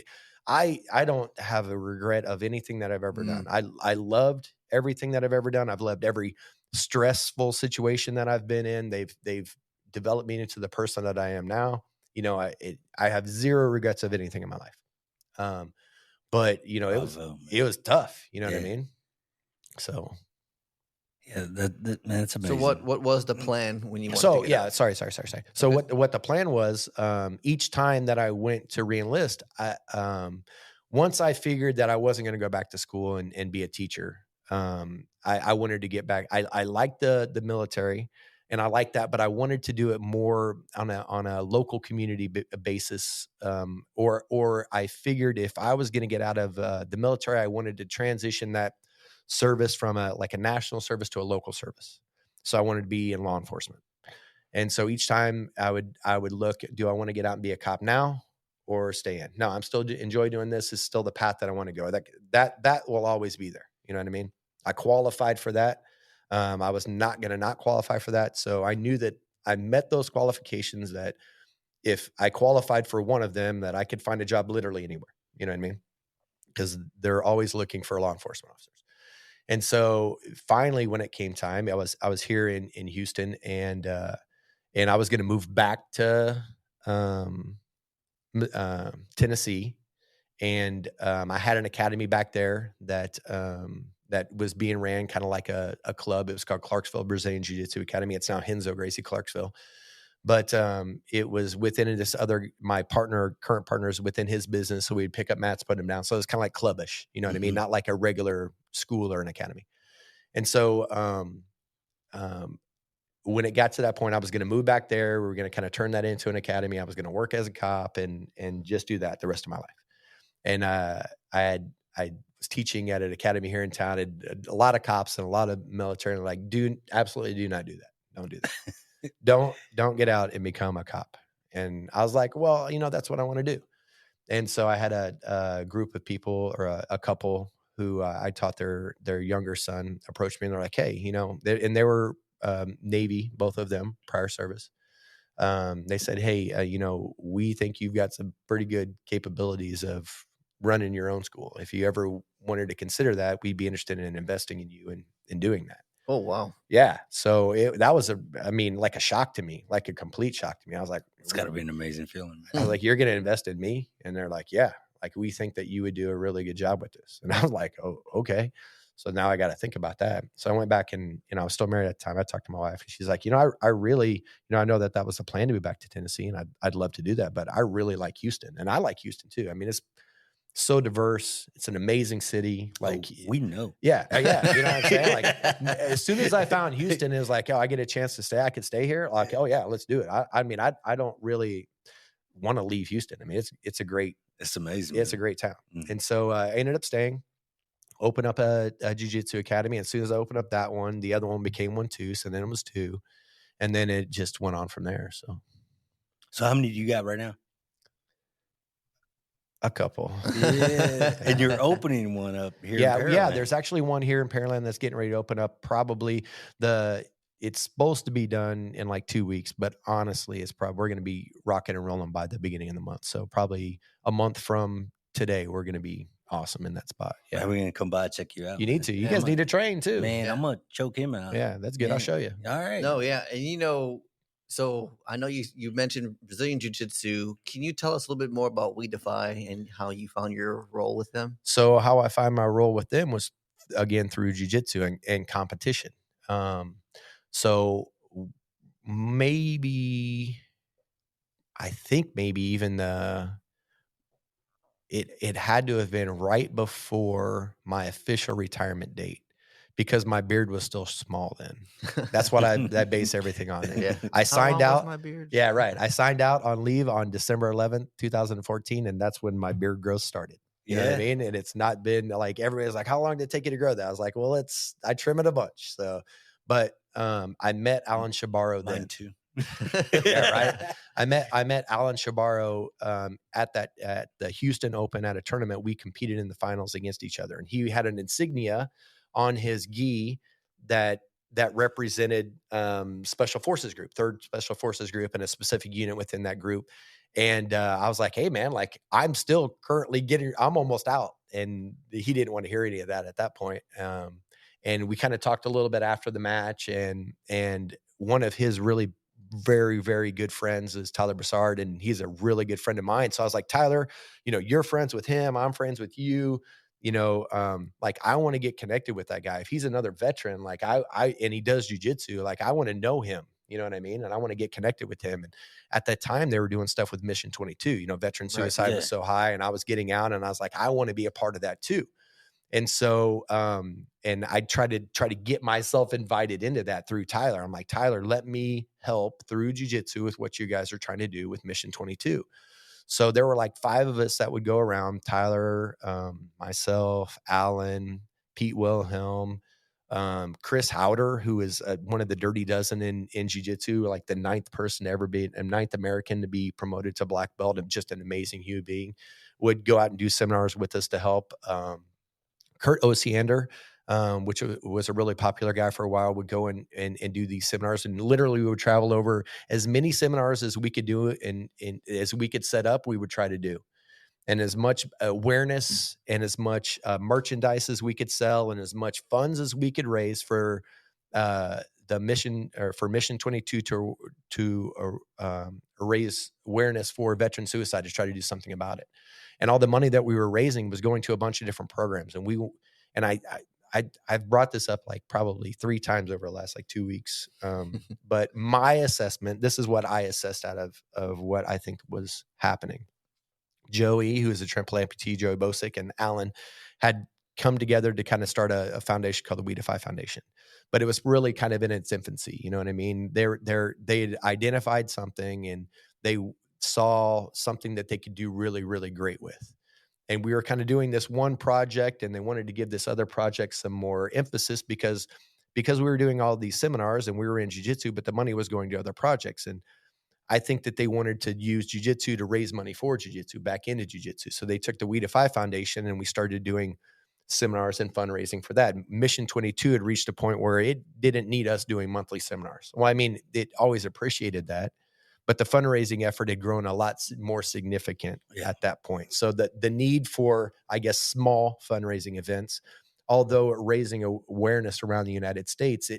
I don't have a regret of anything that I've ever done. I loved everything that I've ever done. I've loved every stressful situation that I've been in. They've developed me into the person that I am now. I have zero regrets of anything in my life. But it was tough. You know what I mean? So. Yeah, man, that's amazing. So what was the plan when you wanted to get out? Sorry. So what the plan was, each time that I went to reenlist, once I figured that I wasn't going to go back to school and be a teacher, I wanted to get back. I liked the military and I liked that, but I wanted to do it more on a local community basis. Or I figured if I was going to get out of the military, I wanted to transition that service from a national service to a local service. So I wanted to be in law enforcement. And so each time I would look, do I want to get out and be a cop now or stay in? No, I'm still enjoy doing this. Is still the path that I want to go. That will always be there. You know what I mean? I qualified for that. I was not going to not qualify for that. So I knew that I met those qualifications that if I qualified for one of them, that I could find a job literally anywhere. You know what I mean? Because they're always looking for law enforcement officers. And so finally, when it came time, I was here in Houston, and I was going to move back to Tennessee, and I had an academy back there that was being ran kind of like a club. It was called Clarksville Brazilian Jiu-Jitsu Academy. It's now Henzo Gracie Clarksville. But it was within this my current partner is within his business. So we'd pick up mats, put them down. So it's kind of like clubbish, you know what I mean? Not like a regular school or an academy. And so when it got to that point, I was going to move back there. We were going to kind of turn that into an academy. I was going to work as a cop and just do that the rest of my life. And I was teaching at an academy here in town. A lot of cops and a lot of military. And like, absolutely do not do that. Don't do that. Don't get out and become a cop. And I was like, well, that's what I want to do. And so I had a group of people or a couple who I taught their younger son approached me and they're like, hey, they were Navy, both of them, prior service. They said, hey, we think you've got some pretty good capabilities of running your own school. If you ever wanted to consider that, we'd be interested in investing in you and in doing that. Oh, wow. Yeah. So that was like a shock to me, like a complete shock to me. I was like, it's got to be an amazing feeling, man. I was like, you're going to invest in me? And they're like, yeah, like we think that you would do a really good job with this. And I was like, oh, okay. So now I got to think about that. So I went back and, I was still married at the time. I talked to my wife and she's like, I really, I know that was the plan to be back to Tennessee and I'd love to do that, but I really like Houston and I like Houston too. I mean, it's so diverse. It's an amazing city. Like we know. Yeah. Yeah. You know what I'm saying? Like as soon as I found Houston, it was like, oh, I get a chance to stay. I could stay here. Like, oh yeah, let's do it. I don't really want to leave Houston. I mean, it's amazing. It's a great town. And so I ended up staying, open up a jiu-jitsu academy. As soon as I opened up that one, the other one became one too. So then it was two. And then it just went on from there. So how many do you got right now? A couple. Yeah. And you're opening one up here. Yeah. There's actually one here in Pearland that's getting ready to open up. Probably it's supposed to be done in like 2 weeks, but honestly, we're going to be rocking and rolling by the beginning of the month. So probably a month from today, we're going to be awesome in that spot. Yeah. We're going to come by, check you out. You need to. You guys need to train too. Man, I'm going to choke him out. Yeah, that's good. I'll show you. All right. No, yeah. And so I know you mentioned Brazilian Jiu-Jitsu. Can you tell us a little bit more about We Defy and how you found your role with them? So how I find my role with them was, again, through jiu-jitsu and competition. So maybe even it had to have been right before my official retirement date. Because my beard was still small then. That's what I base everything on. Yeah. I signed How long out. was my beard? Yeah, right. I signed out on leave on December 11th, 2014, and that's when my beard growth started. You know what I mean? And it's not been like everybody's like, how long did it take you to grow that? I was like, well, I trim it a bunch. So, but I met Alan Shabaro then. Mine too. Yeah, right. I met Alan Shabaro at the Houston Open at a tournament. We competed in the finals against each other, and he had an insignia on his gi that represented Special Forces Group, 3rd Special Forces Group, and a specific unit within that group. And I was like, hey man, like I'm still currently I'm almost out. And he didn't want to hear any of that at that point. And we kind of talked a little bit after the match, and one of his really very, very good friends is Tyler Broussard, and he's a really good friend of mine. So I was like, Tyler, you're friends with him. I'm friends with you. Like I want to get connected with that guy. If he's another veteran, like and he does jujitsu, like I want to know him, you know what I mean? And I want to get connected with him. And at that time they were doing stuff with Mission 22, veteran suicide was so high, and I was getting out, and I was like, I want to be a part of that too. And so, and I try to get myself invited into that through Tyler. I'm like, Tyler, let me help through jujitsu with what you guys are trying to do with Mission 22. So there were like 5 of us that would go around: Tyler, myself, Alan, Pete Wilhelm, Chris Howder, who is one of the Dirty Dozen in jiu-jitsu, like the 9th person to ever be, and 9th American to be promoted to black belt, and just an amazing human being, would go out and do seminars with us to help. Kurt Osiander, which was a really popular guy for a while, would go and do these seminars, and literally we would travel over as many seminars as we could do and as we could set up, we would try to do. And as much awareness and as much merchandise as we could sell and as much funds as we could raise for the mission, or for Mission 22 to raise awareness for veteran suicide, to try to do something about it. And all the money that we were raising was going to a bunch of different programs. And I've brought this up like probably 3 times over the last like 2 weeks. But my assessment, this is what I assessed out of what I think was happening. Joey, who is a triple amputee, Joey Bosick, and Alan had come together to kind of start a foundation called the We Defy Foundation. But it was really kind of in its infancy. You know what I mean? They had identified something, and they saw something that they could do really, really great with. And we were kind of doing this one project, and they wanted to give this other project some more emphasis because we were doing all these seminars and we were in jiu-jitsu, but the money was going to other projects. And I think that they wanted to use jiu-jitsu to raise money for jiu-jitsu, back into jiu-jitsu. So they took the We Defy Foundation, and we started doing seminars and fundraising for that. Mission 22 had reached a point where it didn't need us doing monthly seminars. Well, I mean, it always appreciated that, but the fundraising effort had grown a lot more significant at that point. So the need for, I guess, small fundraising events, although raising awareness around the United States,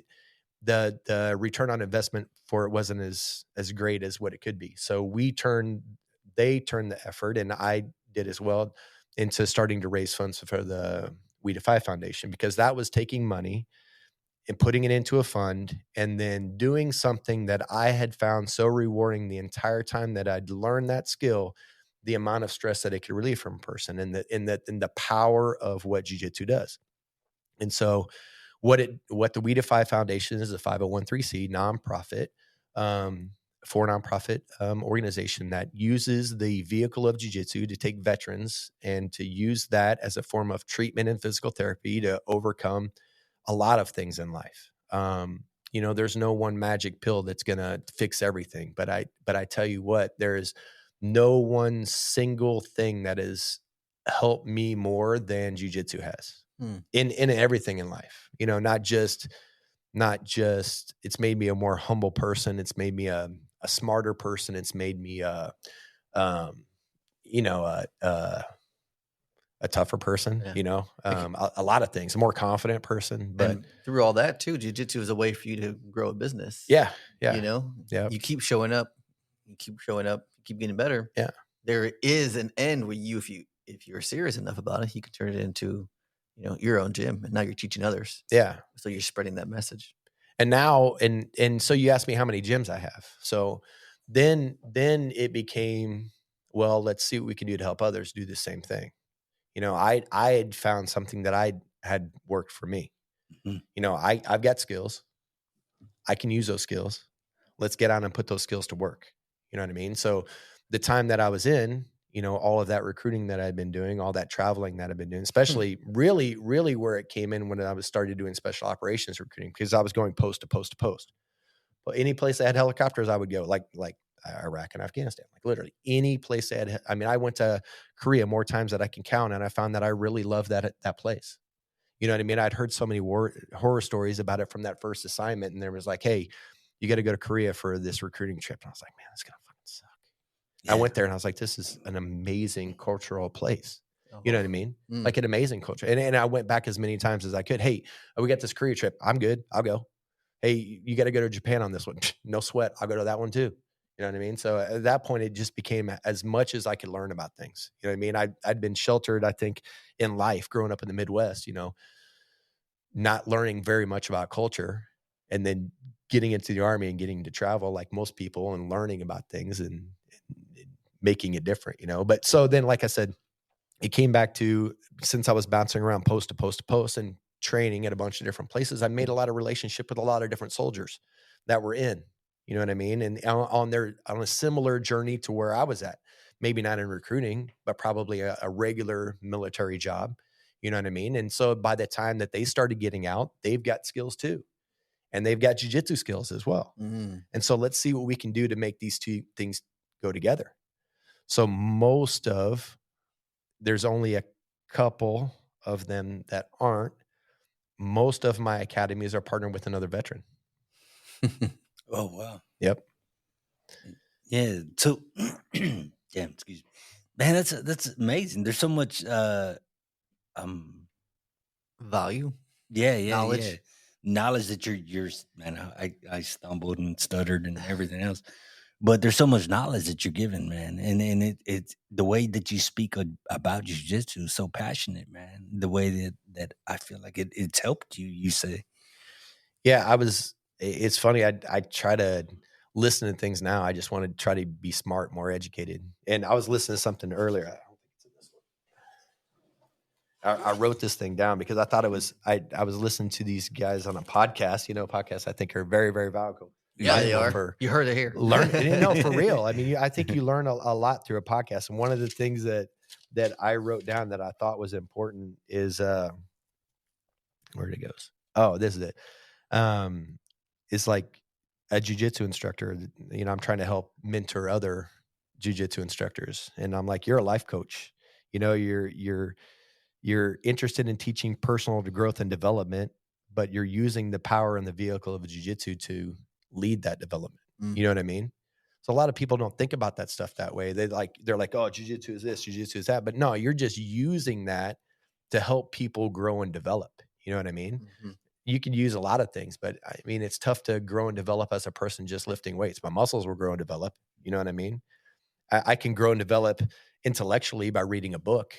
the return on investment for it wasn't as great as what it could be. So they turned the effort, and I did as well, into starting to raise funds for the We Defy Foundation, because that was taking money and putting it into a fund, and then doing something that I had found so rewarding the entire time that I'd learned that skill, the amount of stress that it could relieve from a person, and the power of what jiu-jitsu does. And so what the We Defy Foundation is, a 501(c) nonprofit, for nonprofit organization that uses the vehicle of jiu-jitsu to take veterans and to use that as a form of treatment and physical therapy to overcome a lot of things in life. There's no one magic pill that's going to fix everything, but I tell you what, there is no one single thing that has helped me more than jiu-jitsu has in everything in life. Not just it's made me a more humble person. It's made me a smarter person. It's made me a tougher person, a lot of things, a more confident person. But and through all that too, jiu-jitsu is a way for you to grow a business. Yeah. You keep showing up, you keep getting better. Yeah. There is an end where if you're serious enough about it, you can turn it into, your own gym, and now you're teaching others. Yeah. So you're spreading that message. And now, and so you asked me how many gyms I have. So then it became, well, let's see what we can do to help others do the same thing. I had found something that I had worked for me. Mm-hmm. I've got skills. I can use those skills. Let's get on and put those skills to work. You know what I mean? So the time that I was in, all of that recruiting that I'd been doing, all that traveling that I've been doing, especially really, really where it came in when I was started doing special operations recruiting, because I was going post to post to post. But any place that had helicopters, I would go, like Iraq and Afghanistan, like literally any place that had. I mean, I went to Korea more times than I can count, and I found that I really loved that place. You know what I mean? I'd heard so many horror stories about it from that first assignment, and there was like, hey, you got to go to Korea for this recruiting trip. And I was like, man, that's gonna fucking suck. Yeah. I went there and I was like, this is an amazing cultural place. You know what I mean? Like an amazing culture. And I went back as many times as I could. Hey, we got this Korea trip. I'm good. I'll go. Hey, you got to go to Japan on this one. No sweat. I'll go to that one too. You know what I mean? So at that point, it just became as much as I could learn about things. You know what I mean? I'd been sheltered, I think, in life growing up in the Midwest, not learning very much about culture, and then getting into the Army and getting to travel like most people and learning about things and making it different, But so then, like I said, it came back to, since I was bouncing around post to post to post and training at a bunch of different places, I made a lot of relationship with a lot of different soldiers that were in, you know what I mean? And on a similar journey to where I was at, maybe not in recruiting, but probably a regular military job, you know what I mean? And so by the time that they started getting out, they've got skills too. And they've got jiu-jitsu skills as well. Mm. And so let's see what we can do to make these two things go together. So there's only a couple of them that aren't. Most of my academies are partnered with another veteran. Oh, wow. Yep. Yeah. So, damn, excuse me. Man, that's amazing. There's so much value. Yeah. Knowledge. Yeah. Knowledge that you're man, I stumbled and stuttered and everything else. But there's so much knowledge that you're giving, man, and it's the way that you speak about jiu-jitsu is so passionate, man. The way that I feel like it's helped you. You say, Yeah, it's funny. I try to listen to things now. I just want to try to be smart, more educated. And I was listening to something earlier. I don't think it's in this one. I wrote this thing down because I thought it was, I was listening to these guys on a podcast, podcasts I think are very, very valuable. Yeah, they are. For You heard it here. learn, for real. I mean, I think you learn a lot through a podcast. And one of the things that I wrote down that I thought was important is, where it goes. Oh, this is it. It's like a jiu-jitsu instructor. I'm trying to help mentor other jiu-jitsu instructors, and I'm like, you're a life coach. You're interested in teaching personal growth and development, but you're using the power and the vehicle of jiu-jitsu to lead that development. You know what I mean? So a lot of people don't think about that stuff that way. They're like, oh, jiu-jitsu is this, jiu-jitsu is that. But no, you're just using that to help people grow and develop. You know what I mean? Mm-hmm. You can use a lot of things, but I mean, it's tough to grow and develop as a person just lifting weights. My muscles will grow and develop. You know what I mean? I can grow and develop intellectually by reading a book,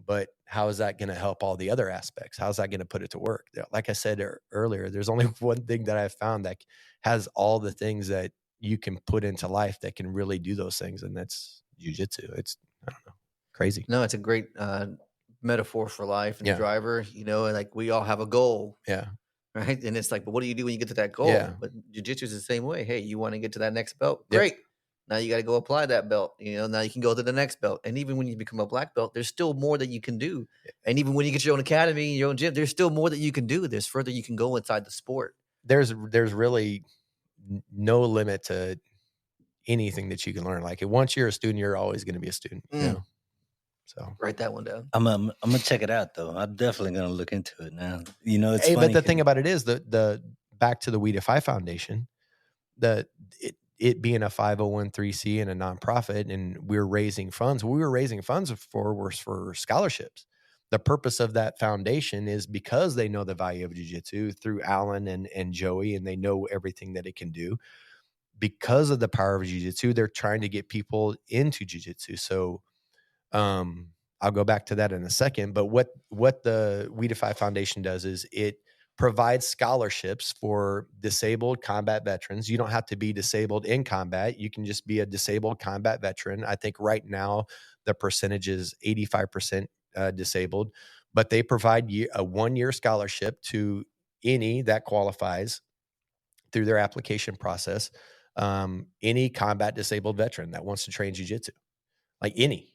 but how is that going to help all the other aspects? How's that going to put it to work? Like I said earlier, there's only one thing that I've found that has all the things that you can put into life that can really do those things. And that's jiu-jitsu. It's, I don't know, crazy. No, it's a great metaphor for life and Yeah. the driver, and like we all have a goal. Yeah. Right. And it's like, but what do you do when you get to that goal? Yeah. But jiu-jitsu is the same way. Hey, you want to get to that next belt? Yep. Great. Now you got to go apply that belt. Now you can go to the next belt. And even when you become a black belt, there's still more that you can do. And even when you get your own academy, your own gym, there's still more that you can do. There's further you can go inside the sport. There's really no limit to anything that you can learn. Like once you're a student, you're always going to be a student. So write that one down. I'm gonna check it out though. I'm definitely gonna look into it now. It's hey, funny. but the thing about it is the back to the We Defy Foundation, it being a 501(c) and a nonprofit, and we're raising funds. What we were raising funds for scholarships. The purpose of that foundation is because they know the value of jiu-jitsu through Alan and Joey, and they know everything that it can do. Because of the power of jiu-jitsu, they're trying to get people into jiu-jitsu. So I'll go back to that in a second. But what the We Defy Foundation does is it provides scholarships for disabled combat veterans. You don't have to be disabled in combat. You can just be a disabled combat veteran. I think right now the percentage is 85% disabled, but they provide a 1-year scholarship to any that qualifies through their application process. Any combat disabled veteran that wants to train jiu-jitsu, like any.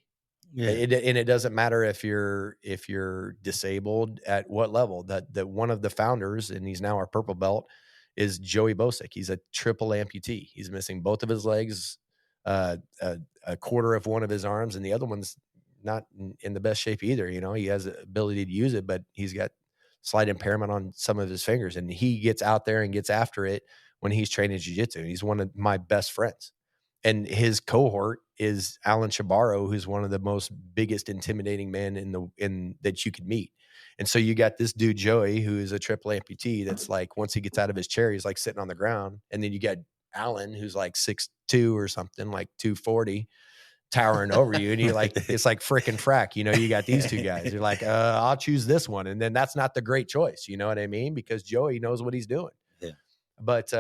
Yeah. And it doesn't matter if you're disabled at what level. That one of the founders, and he's now our purple belt, is Joey Bosick. He's a triple amputee. He's missing both of his legs, a quarter of one of his arms, and the other one's not in the best shape either. He has the ability to use it, but he's got slight impairment on some of his fingers, and he gets out there and gets after it when he's training jiu-jitsu. He's one of my best friends. And his cohort is Alan Shabaro, who's one of the most biggest intimidating men in that you could meet. And so you got this dude, Joey, who is a triple amputee. That's like, once he gets out of his chair, he's like sitting on the ground. And then you got Alan, who's like 6'2" or something, like 240, towering over you. And you're like, it's like frickin' frack. You got these two guys. You're like, I'll choose this one. And then that's not the great choice. You know what I mean? Because Joey knows what he's doing. Yeah. But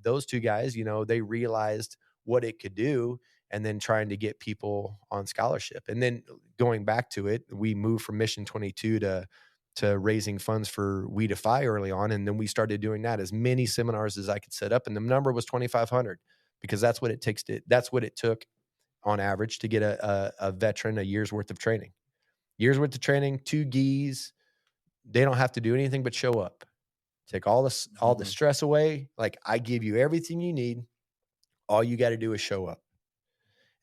those two guys, they realized what it could do, and then trying to get people on scholarship. And then going back to it, we moved from Mission 22 to raising funds for We Defy early on. And then we started doing that, as many seminars as I could set up. And the number was 2,500, because that's what it took on average to get a veteran a year's worth of training. 2 gis. They don't have to do anything but show up. Take all the stress away. Like, I give you everything you need. All you got to do is show up.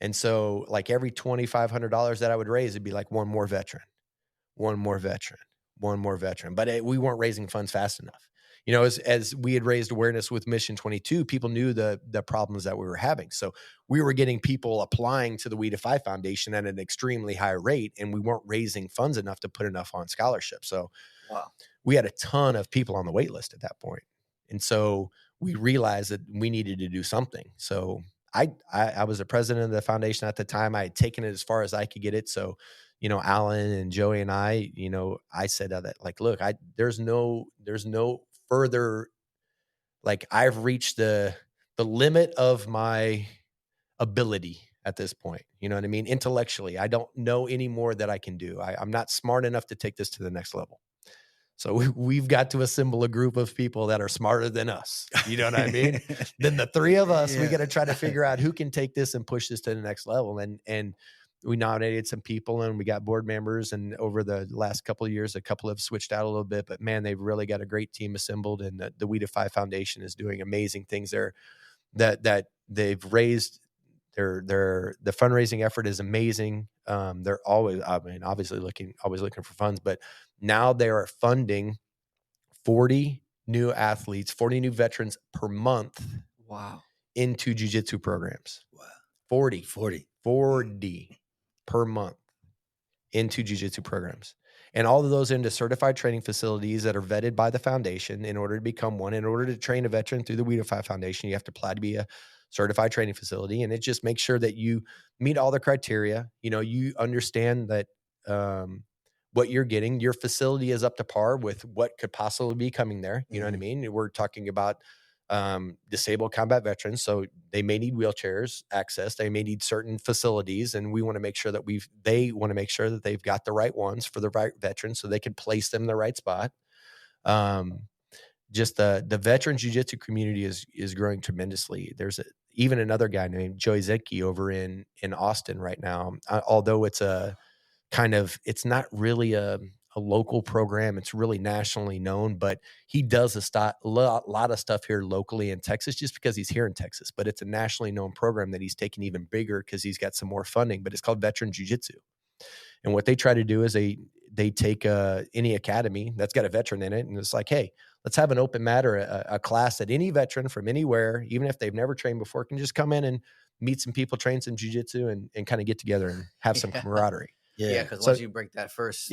And so, like, every $2,500 that I would raise, it'd be like one more veteran. But we weren't raising funds fast enough. As we had raised awareness with Mission 22, people knew the problems that we were having. So we were getting people applying to the We Defy Foundation at an extremely high rate, and we weren't raising funds enough to put enough on scholarship. So we had a ton of people on the wait list at that point. And so we realized that we needed to do something. So I was the president of the foundation at the time. I had taken it as far as I could get it. So, Alan and Joey and I, I said that, like, look, there's no further, like, I've reached the limit of my ability at this point. You know what I mean? Intellectually, I don't know any more that I can do. I'm not smart enough to take this to the next level. So we've got to assemble a group of people that are smarter than us. You know what I mean? Then the three of us, we got to try to figure out who can take this and push this to the next level. And we nominated some people and we got board members. And over the last couple of years, a couple have switched out a little bit. But man, they've really got a great team assembled. And the We Defy Foundation is doing amazing things there. That they've raised. The fundraising effort is amazing. They're always, obviously always looking for funds, but now they are funding 40 new athletes, 40 new veterans per month. Wow. Into jiu-jitsu programs. Wow. 40 per month into jiu-jitsu programs. And all of those into certified training facilities that are vetted by the foundation. In order to become one, in order to train a veteran through the We Defy Foundation, you have to apply to be a certified training facility. And it just makes sure that you meet all the criteria. You understand that what you're getting, your facility is up to par with what could possibly be coming there. You know what I mean? We're talking about disabled combat veterans. So they may need wheelchairs access. They may need certain facilities. And we want to make sure that they want to make sure that they've got the right ones for the right veterans so they can place them in the right spot. Just the veteran jiu-jitsu community is growing tremendously. There's even another guy named Joey Zenke over in Austin right now. Although it's it's not really a local program. It's really nationally known, but he does a lot of stuff here locally in Texas just because he's here in Texas, but it's a nationally known program that he's taken even bigger because he's got some more funding, but it's called Veteran Jiu-Jitsu. And what they try to do is they take any academy that's got a veteran in it. And it's like, hey, let's have an open mat or a class that any veteran from anywhere, even if they've never trained before, can just come in and meet some people, train some jiu-jitsu and kind of get together and have some camaraderie. Yeah. Because once you break that first,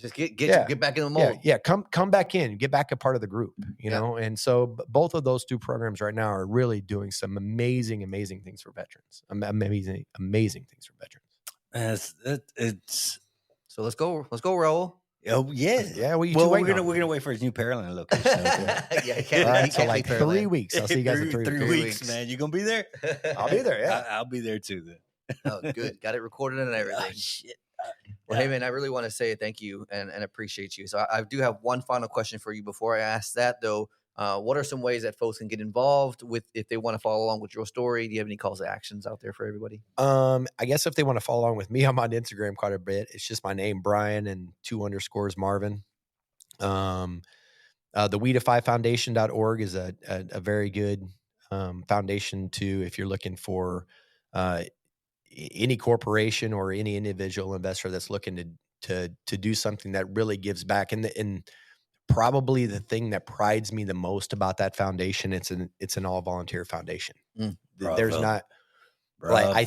just get back in the mold. Yeah. Come back in, get back a part of the group, you know? And so both of those two programs right now are really doing some amazing things for veterans. Amazing things for veterans. So let's go, Raul. Oh yeah. Yeah. We're gonna wait for his new Pearland location. So like 3 weeks. I'll see you guys in 3 weeks, man. You gonna be there? I'll be there. Yeah. I'll be there too then. Oh, good. Got it recorded and everything. Oh, shit. Well, hey, man, I really want to say thank you and appreciate you. So I do have one final question for you before I ask that, though. What are some ways that folks can get involved with if they want to follow along with your story? Do you have any calls to actions out there for everybody? I guess if they want to follow along with me, I'm on Instagram quite a bit. It's just my name, Brian, and 2_ Marvin. The WeDefyFoundation.org is a very good foundation too if you're looking for any corporation or any individual investor that's looking to do something that really gives back. And probably the thing that prides me the most about that foundation, it's an all volunteer foundation. There's not like, I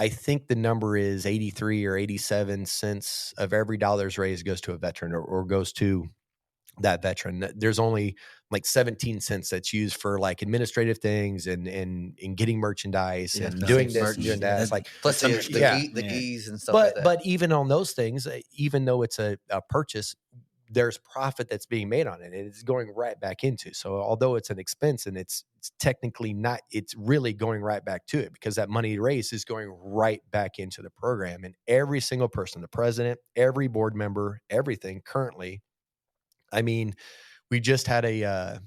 think the number is 83 or 87 cents of every dollar's raised goes to a veteran or goes to that veteran. There's only like 17 cents that's used for like administrative things and getting merchandise and doing this and doing that. It's like plus the ease and stuff like that. But even on those things, even though it's a purchase, there's profit that's being made on it and it's going right back into. So although it's an expense and it's technically not, it's really going right back to it because that money raised is going right back into the program. And every single person, the president, every board member, everything currently, I mean, they just had a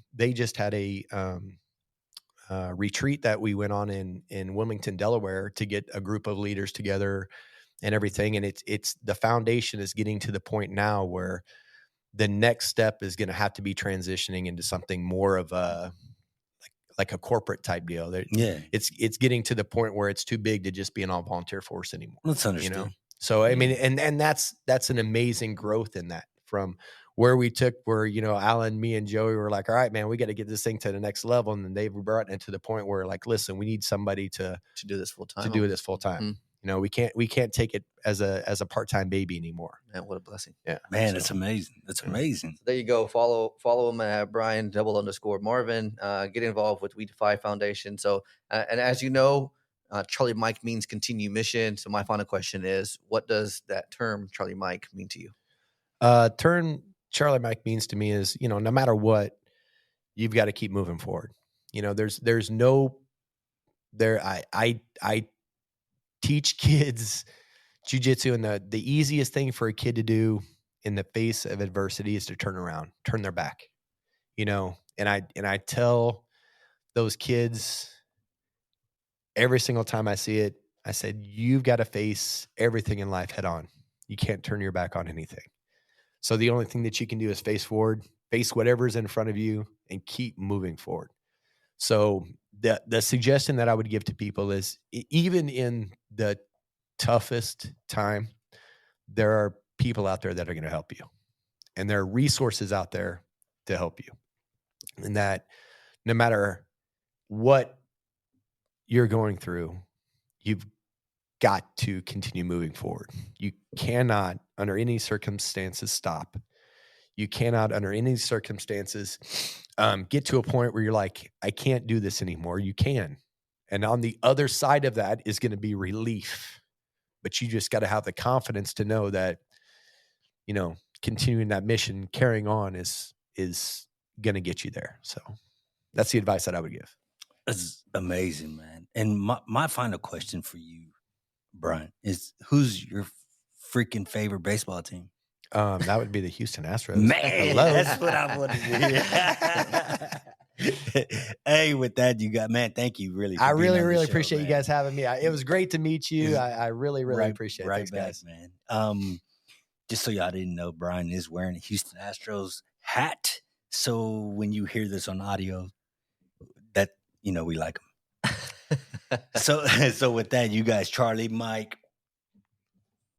retreat that we went on in Wilmington, Delaware to get a group of leaders together and everything. And it's the foundation is getting to the point now where the next step is going to have to be transitioning into something more of a like a corporate type deal. It's getting to the point where it's too big to just be an all volunteer force anymore. That's understood. You know? So I mean, and that's an amazing growth in that from where we took where, you know, Alan, me and Joey were like, all right, man, we got to get this thing to the next level. And then they've brought it to the point where like, listen, we need somebody to do this full time. You We can't take it as a part-time baby anymore. Man, what a blessing. Yeah, Man, so, it's amazing. It's amazing. There you go. Follow him at Brian _Marvin. Get involved with We Defy Foundation. So, and as you know, Charlie Mike means continue mission. So my final question is, what does that term Charlie Mike mean to you? Term Charlie Mike means to me is, no matter what, you've got to keep moving forward. There's no there. I teach kids jiu-jitsu, and the easiest thing for a kid to do in the face of adversity is to turn around, turn their back, and I tell those kids every single time I see it, I said, you've got to face everything in life head on. You can't turn your back on anything. So the only thing that you can do is face forward, face whatever's in front of you, and keep moving forward. So the suggestion that I would give to people is, even in the toughest time, there are people out there that are going to help you, and there are resources out there to help you. And that no matter what you're going through, you've got to continue moving forward. You cannot, under any circumstances, stop. You cannot, under any circumstances, get to a point where you're like, I can't do this anymore. You can. And on the other side of that is going to be relief. But you just got to have the confidence to know that, continuing that mission, carrying on is going to get you there. So that's the advice that I would give. That's amazing, man. And my final question for you, Brian, is who's your freaking favorite baseball team? That would be the Houston Astros. Man, that's what I wanted to hear. Hey, with that, thank you. Really, I really appreciate you guys having me. It was great to meet you. I really appreciate it. Right, Thanks, back, guys. man. Just so y'all didn't know, Brian is wearing a Houston Astros hat. So when you hear this on audio, that we like him. So with that, you guys, Charlie, Mike,